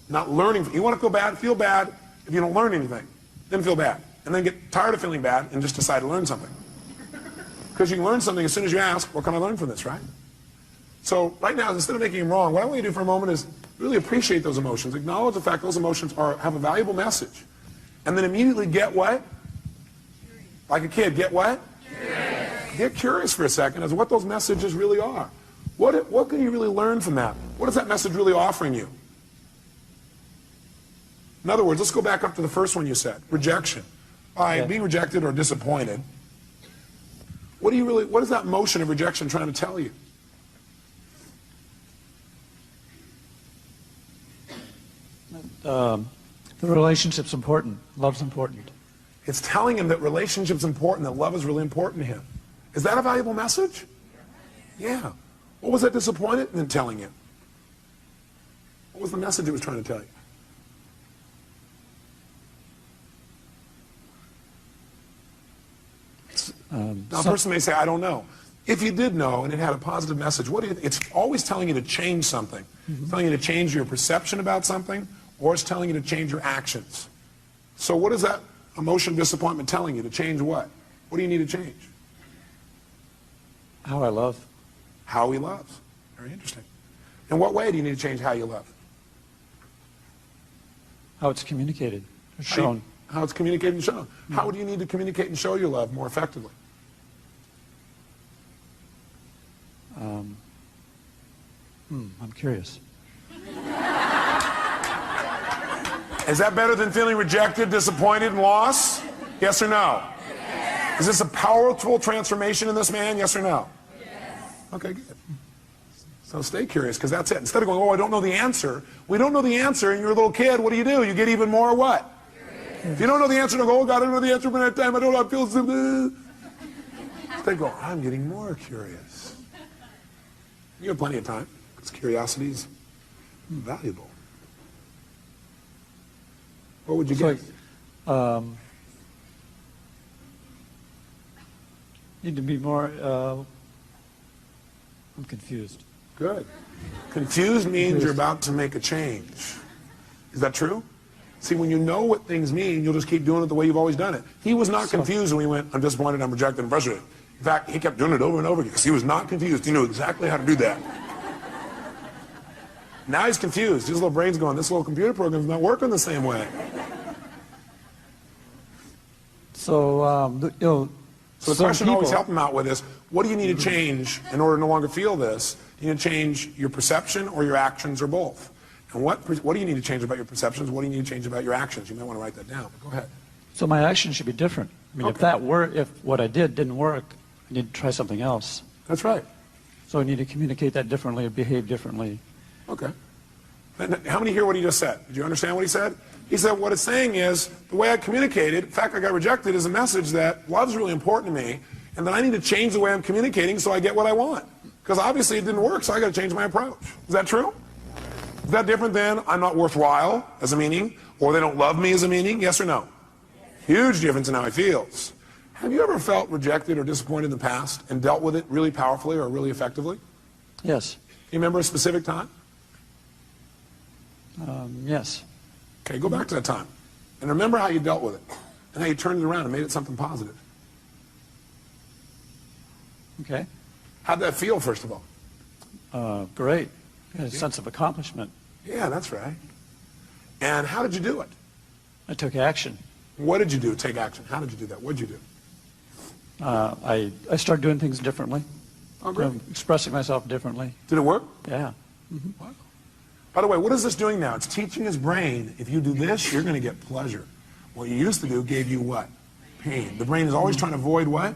Not learning. You want to feel bad if you don't learn anything. Then feel bad. And then get tired of feeling bad and just decide to learn something. Because you can learn something as soon as you ask, what can I learn from this, right? So right now, instead of making them wrong, what I want you to do for a moment is really appreciate those emotions. Acknowledge the fact those emotions have a valuable message. And then immediately get what? Like a kid, get what? Curious. Get curious for a second as to what those messages really are. What can you really learn from that? What is that message really offering you? In other words, let's go back up to the first one you said, rejection. By being rejected or disappointed, what is that motion of rejection trying to tell you? The relationship's important. Love's important. It's telling him that relationship's important, that love is really important to him. Is that a valuable message? Yeah. What was that disappointed in telling you? What was the message it was trying to tell you? Now, a person may say, I don't know. If you did know and it had a positive message, what do you, it's always telling you to change something. It's telling you to change your perception about something, or it's telling you to change your actions. So what is that emotion of disappointment telling you? To change what? What do you need to change? How I love. How he loves. Very interesting. In what way do you need to change how you love? How it's communicated, or shown. How it's communicated and shown. How do you need to communicate and show your love more effectively? I'm curious. Is that better than feeling rejected, disappointed, and lost? Yes or no? Yes. Is this a powerful transformation in this man? Yes or no? Yes. Okay, good. So stay curious, because that's it. Instead of going, oh, I don't know the answer. We don't know the answer, and you're a little kid. What do? You get even more what? Curious. If you don't know the answer, don't go, oh, God, I don't know the answer, but at that time, I don't know, I feel so good. Instead go, I'm getting more curious. You have plenty of time, because curiosity is valuable. What would you get? Need to be more, I'm confused. Good. Confused means you're about to make a change. Is that true? See, when you know what things mean, you'll just keep doing it the way you've always done it. He was not confused when he went, I'm disappointed, I'm rejected, I'm frustrated. In fact, he kept doing it over and over again because he was not confused. He knew exactly how to do that. Now he's confused. His little brain's going, this little computer program's not working the same way. So, So the question I always help him out with is, what do you need to change in order to no longer feel this? You need to change your perception or your actions or both. And what do you need to change about your perceptions? What do you need to change about your actions? You might want to write that down. Go ahead. So my action should be different. I mean, if what I did didn't work, I need to try something else. That's right. So I need to communicate that differently or behave differently. Okay. And how many hear what he just said? Did you understand what he said? He said what it's saying is, the way I communicated, the fact I got rejected is a message that love's really important to me, and that I need to change the way I'm communicating so I get what I want. Because obviously it didn't work, so I got to change my approach. Is that true? Is that different than I'm not worthwhile as a meaning, or they don't love me as a meaning? Yes or no? Huge difference in how he feels. Have you ever felt rejected or disappointed in the past and dealt with it really powerfully or really effectively? Yes. Can you remember a specific time? Yes. Okay, go back to that time. And remember how you dealt with it. And how you turned it around and made it something positive. Okay. How'd that feel, first of all? Great. A sense of accomplishment. Yeah, that's right. And how did you do it? I took action. What did you do? Take action. How did you do that? What did you do? I started doing things differently. Oh, great. Expressing myself differently. Did it work? Yeah. Wow. By the way, what is this doing now? It's teaching his brain, if you do this, you're going to get pleasure. What you used to do gave you what? Pain. The brain is always trying to avoid what?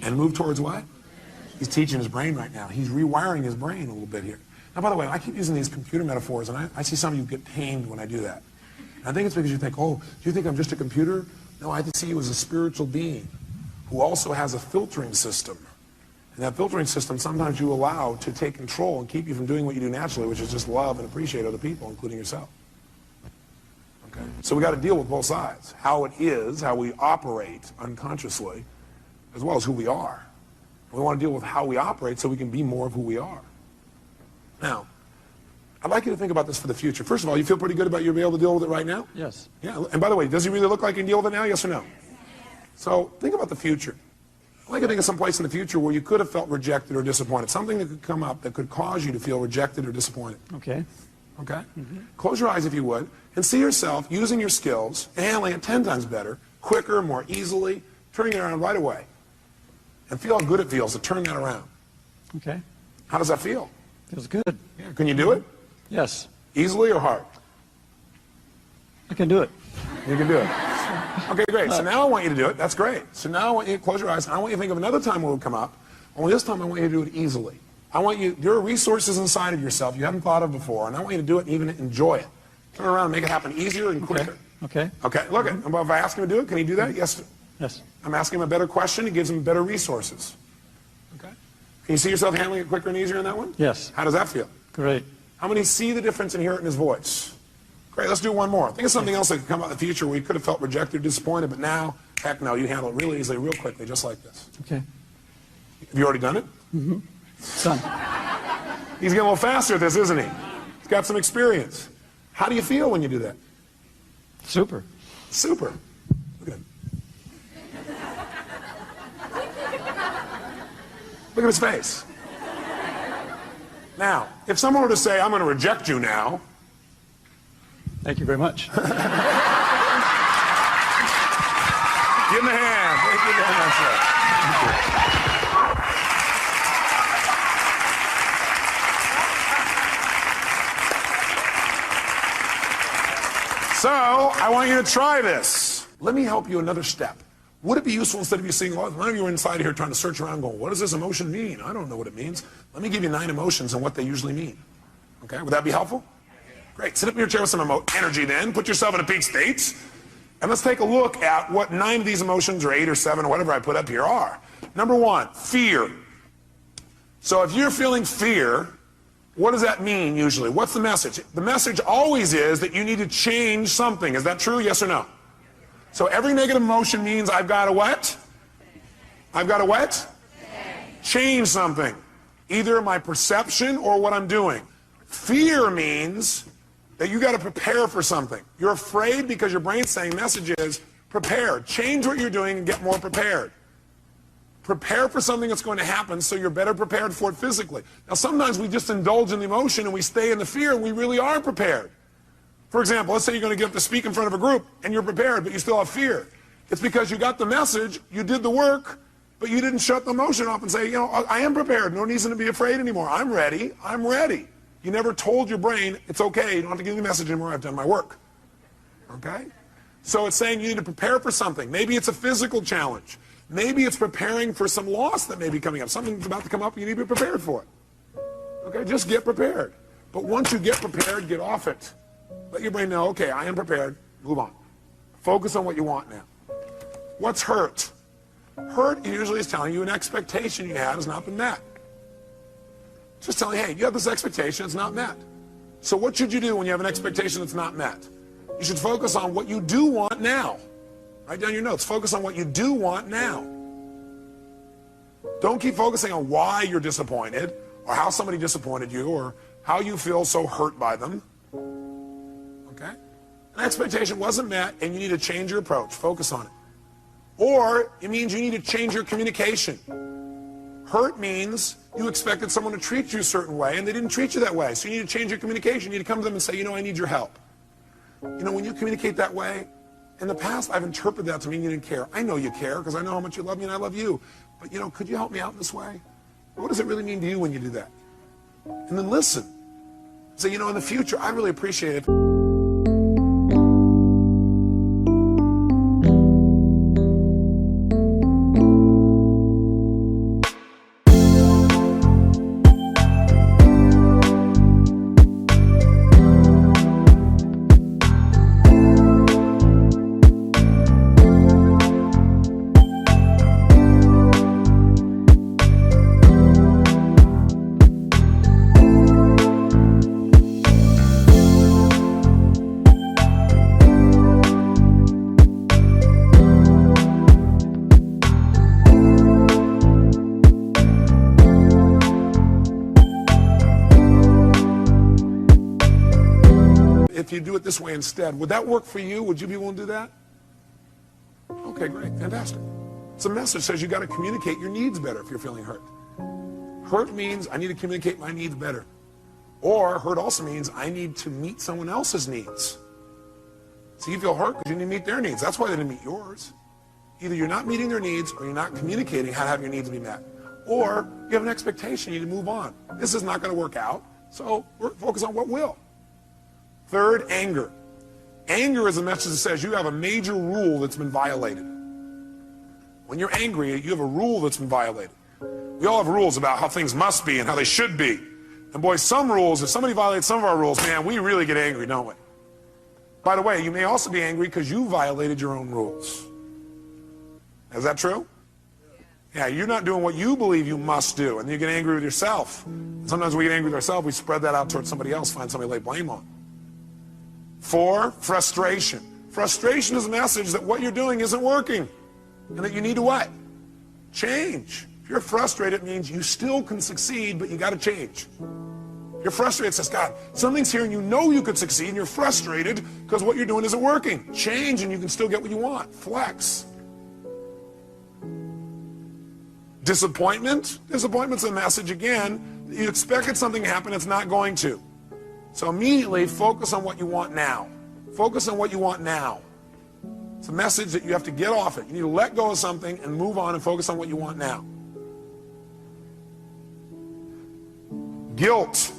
And move towards what? He's teaching his brain right now. He's rewiring his brain a little bit here. Now, by the way, I keep using these computer metaphors, and I see some of you get pained when I do that. And I think it's because you think, oh, do you think I'm just a computer? No, I see you as a spiritual being who also has a filtering system. And that filtering system sometimes you allow to take control and keep you from doing what you do naturally, which is just love and appreciate other people, including yourself. Okay? So we got to deal with both sides. How it is, how we operate unconsciously, as well as who we are. We want to deal with how we operate so we can be more of who we are. Now, I'd like you to think about this for the future. First of all, you feel pretty good about you being able to deal with it right now? Yes. Yeah. And by the way, does he really look like he can deal with it now? Yes or no? So think about the future. I'd like you to think of some place in the future where you could have felt rejected or disappointed. Something that could come up that could cause you to feel rejected or disappointed. Okay. Okay? Close your eyes if you would, and see yourself using your skills, handling it 10 times better, quicker, more easily, turning it around right away. And feel how good it feels to turn that around. Okay. How does that feel? Feels good. Yeah. Can you do it? Yes. Easily or hard? I can do it. You can do it. Okay, great. So now I want you to do it. That's great. So now I want you to close your eyes. I want you to think of another time where it would come up. Only this time I want you to do it easily. I want you, there are resources inside of yourself you haven't thought of before, and I want you to do it and even enjoy it. Turn around and make it happen easier and quicker. Okay. Okay, look, if I ask him to do it, can he do that? Yes. Yes. I'm asking him a better question. It gives him better resources. Okay. Can you see yourself handling it quicker and easier in that one? Yes. How does that feel? Great. How many see the difference and hear it in his voice? Great, let's do one more. Think of something else that could come out in the future where you could have felt rejected, disappointed, but now, heck no, you handle it really easily, real quickly, just like this. Okay. Have you already done it? Mm-hmm. Done. He's getting a little faster at this, isn't he? He's got some experience. How do you feel when you do that? Super. Super. Look at him. Look at his face. Now, if someone were to say, I'm going to reject you now. Thank you very much. Give him a hand. Thank you very much, sir. Thank you. So, I want you to try this. Let me help you another step. Would it be useful instead of you saying, well, none of you are inside here trying to search around going, what does this emotion mean? I don't know what it means. Let me give you 9 emotions and what they usually mean. Okay, would that be helpful? Great, sit up in your chair with some energy then, put yourself in a peak state, and let's take a look at what 9 of these emotions, or 8 or 7, or whatever I put up here are. Number 1, fear. So if you're feeling fear, what does that mean usually? What's the message? The message always is that you need to change something. Is that true, yes or no? So every negative emotion means I've got to what? I've got to what? Change something. Either my perception or what I'm doing. Fear means that you got to prepare for something. You're afraid because your brain's saying message is prepare. Change what you're doing and get more prepared. Prepare for something that's going to happen so you're better prepared for it physically. Now sometimes we just indulge in the emotion and we stay in the fear and we really are prepared. For example, let's say you're going to get up to speak in front of a group and you're prepared but you still have fear. It's because you got the message, you did the work, but you didn't shut the emotion off and say, you know, I am prepared, no reason to be afraid anymore. I'm ready, I'm ready. You never told your brain, it's okay, you don't have to give me the message anymore, I've done my work. Okay? So it's saying you need to prepare for something. Maybe it's a physical challenge. Maybe it's preparing for some loss that may be coming up. Something's about to come up, you need to be prepared for it. Okay, just get prepared. But once you get prepared, get off it. Let your brain know, okay, I am prepared, move on. Focus on what you want now. What's hurt? Hurt usually is telling you an expectation you had has not been met. It's just telling you, hey, you have this expectation, it's not met. So what should you do when you have an expectation that's not met? You should focus on what you do want now. Write down your notes. Focus on what you do want now. Don't keep focusing on why you're disappointed or how somebody disappointed you or how you feel so hurt by them. Okay? An expectation wasn't met and you need to change your approach. Focus on it. Or it means you need to change your communication. Hurt means you expected someone to treat you a certain way and they didn't treat you that way. So you need to change your communication. You need to come to them and say, you know, I need your help. You know, when you communicate that way, in the past, I've interpreted that to mean you didn't care. I know you care because I know how much you love me and I love you. But, you know, could you help me out in this way? What does it really mean to you when you do that? And then listen. Say, you know, in the future, I really appreciate it. If you do it this way instead, would that work for you? Would you be willing to do that? Okay, great, fantastic. It's a message that says you got to communicate your needs better if you're feeling hurt. Hurt means I need to communicate my needs better. Or hurt also means I need to meet someone else's needs. So you feel hurt because you need to meet their needs. That's why they didn't meet yours. Either you're not meeting their needs or you're not communicating how to have your needs be met. Or you have an expectation, you need to move on. This is not going to work out, so focus on what will. Third, anger. Anger is a message that says you have a major rule that's been violated. When you're angry, you have a rule that's been violated. We all have rules about how things must be and how they should be. And boy, some rules, if somebody violates some of our rules, man, we really get angry, don't we? By the way, you may also be angry because you violated your own rules. Is that true? Yeah, you're not doing what you believe you must do, and then you get angry with yourself. And sometimes we get angry with ourselves, we spread that out towards somebody else, find somebody to lay blame on. 4, frustration. Frustration is a message that what you're doing isn't working, and that you need to what? Change. If you're frustrated, it means you still can succeed, but you got to change. You're frustrated, it says, God, something's here and you know you could succeed, and you're frustrated because what you're doing isn't working. Change and you can still get what you want. Flex. Disappointment. Disappointment's a message, again, that you expected something to happen, it's not going to. So immediately focus on what you want now. Focus on what you want now. It's a message that you have to get off it. You need to let go of something and move on and focus on what you want now. Guilt.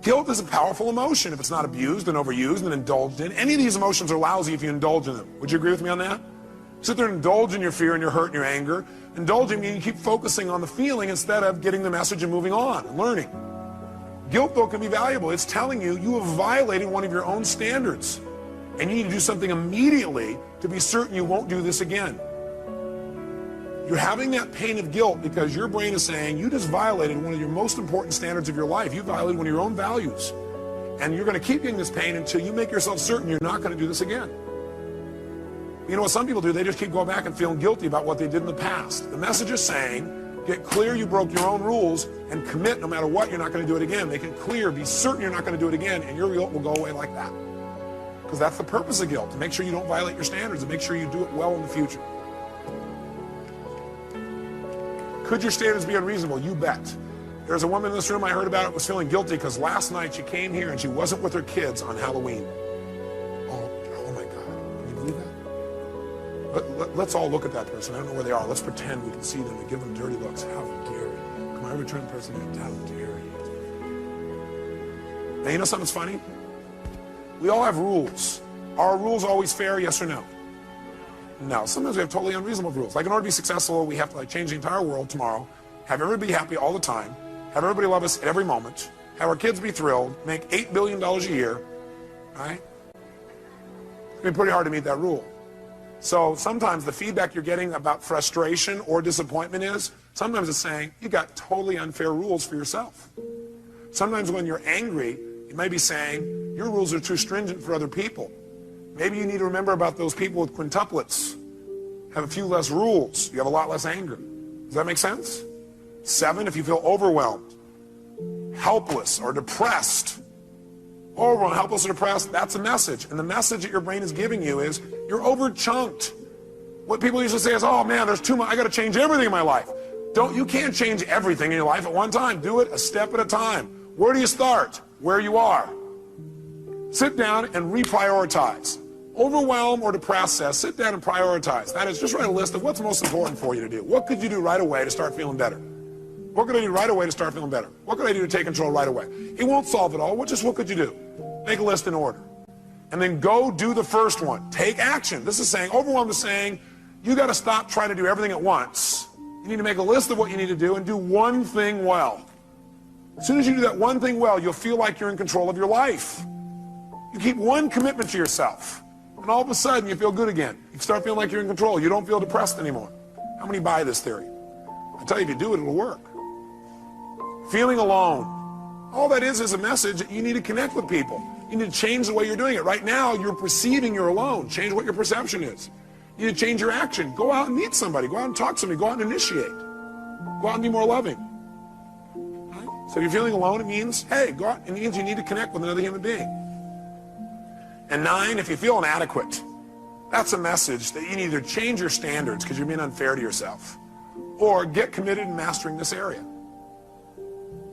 Guilt is a powerful emotion if it's not abused and overused and indulged in. Any of these emotions are lousy if you indulge in them. Would you agree with me on that? Sit there and indulge in your fear and your hurt and your anger. Indulging means you keep focusing on the feeling instead of getting the message and moving on and learning. Guilt, though, can be valuable. It's telling you you have violated one of your own standards, and you need to do something immediately to be certain you won't do this again. You're having that pain of guilt because your brain is saying you just violated one of your most important standards of your life. You violated one of your own values. And you're going to keep getting this pain until you make yourself certain you're not going to do this again. You know what some people do? They just keep going back and feeling guilty about what they did in the past. The message is saying, get clear you broke your own rules and commit no matter what, you're not going to do it again. Make it clear, be certain you're not going to do it again, and your guilt will go away like that. Because that's the purpose of guilt, to make sure you don't violate your standards and make sure you do it well in the future. Could your standards be unreasonable? You bet. There's a woman in this room I heard about, was feeling guilty because last night she came here and she wasn't with her kids on Halloween. Oh my God. Can you believe that? Let's all look at that person. I don't know where they are. Let's pretend we can see them and give them dirty looks. How dare you? Come on, every turn person, how dare you? Now, you know something's funny? We all have rules. Are rules always fair, yes or no? No, sometimes we have totally unreasonable rules. Like in order to be successful, we have to change the entire world tomorrow, have everybody happy all the time, have everybody love us at every moment, have our kids be thrilled, make $8 billion a year, right? It's going to be pretty hard to meet that rule. So sometimes the feedback you're getting about frustration or disappointment is, sometimes it's saying, you got totally unfair rules for yourself. Sometimes when you're angry, you may be saying, your rules are too stringent for other people. Maybe you need to remember about those people with quintuplets. Have a few less rules. You have a lot less anger. Does that make sense? 7, if you feel overwhelmed, helpless, or depressed. Overwhelmed, helpless, or depressed, that's a message. And the message that your brain is giving you is, you're overchunked. What people usually say is, oh man, there's too much, I got to change everything in my life. You can't change everything in your life at one time. Do it a step at a time. Where do you start? Where you are. Sit down and reprioritize. Overwhelm or depressed says, sit down and prioritize. That is, just write a list of what's most important for you to do. What could you do right away to start feeling better? What could I do right away to start feeling better? What could I do to take control right away? It won't solve it all. What could you do? Make a list in order. And then go do the first one. Take action. This is saying, overwhelm is saying, you got to stop trying to do everything at once. You need to make a list of what you need to do and do one thing well. As soon as you do that one thing well, you'll feel like you're in control of your life. You keep one commitment to yourself. And all of a sudden, you feel good again. You start feeling like you're in control. You don't feel depressed anymore. How many buy this theory? I tell you, if you do it, it'll work. Feeling alone. All that is a message that you need to connect with people. You need to change the way you're doing it. Right now, you're perceiving you're alone. Change what your perception is. You need to change your action. Go out and meet somebody. Go out and talk to somebody. Go out and initiate. Go out and be more loving. Right? So if you're feeling alone, it means, hey, go out. It means you need to connect with another human being. And 9, if you feel inadequate, that's a message that you need to change your standards because you're being unfair to yourself, or get committed in mastering this area.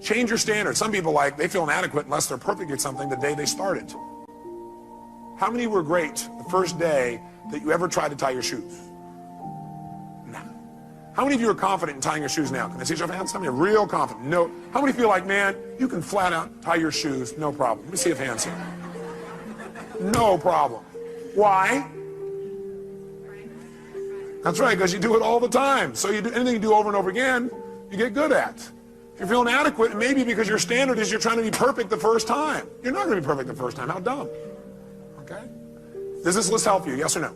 Change your standards. Some people they feel inadequate unless they're perfect at something the day they started. How many were great the first day that you ever tried to tie your shoes? No. How many of you are confident in tying your shoes now? Can I see your hands? How many are real confident? No. How many feel like, man, you can flat out tie your shoes, no problem? Let me see if hands here. No problem. Why? That's right, because you do it all the time. So you do anything you do over and over again, you get good at. If you're feeling inadequate, it may be because your standard is you're trying to be perfect the first time. You're not going to be perfect the first time. How dumb. Okay? Does this list help you? Yes or no?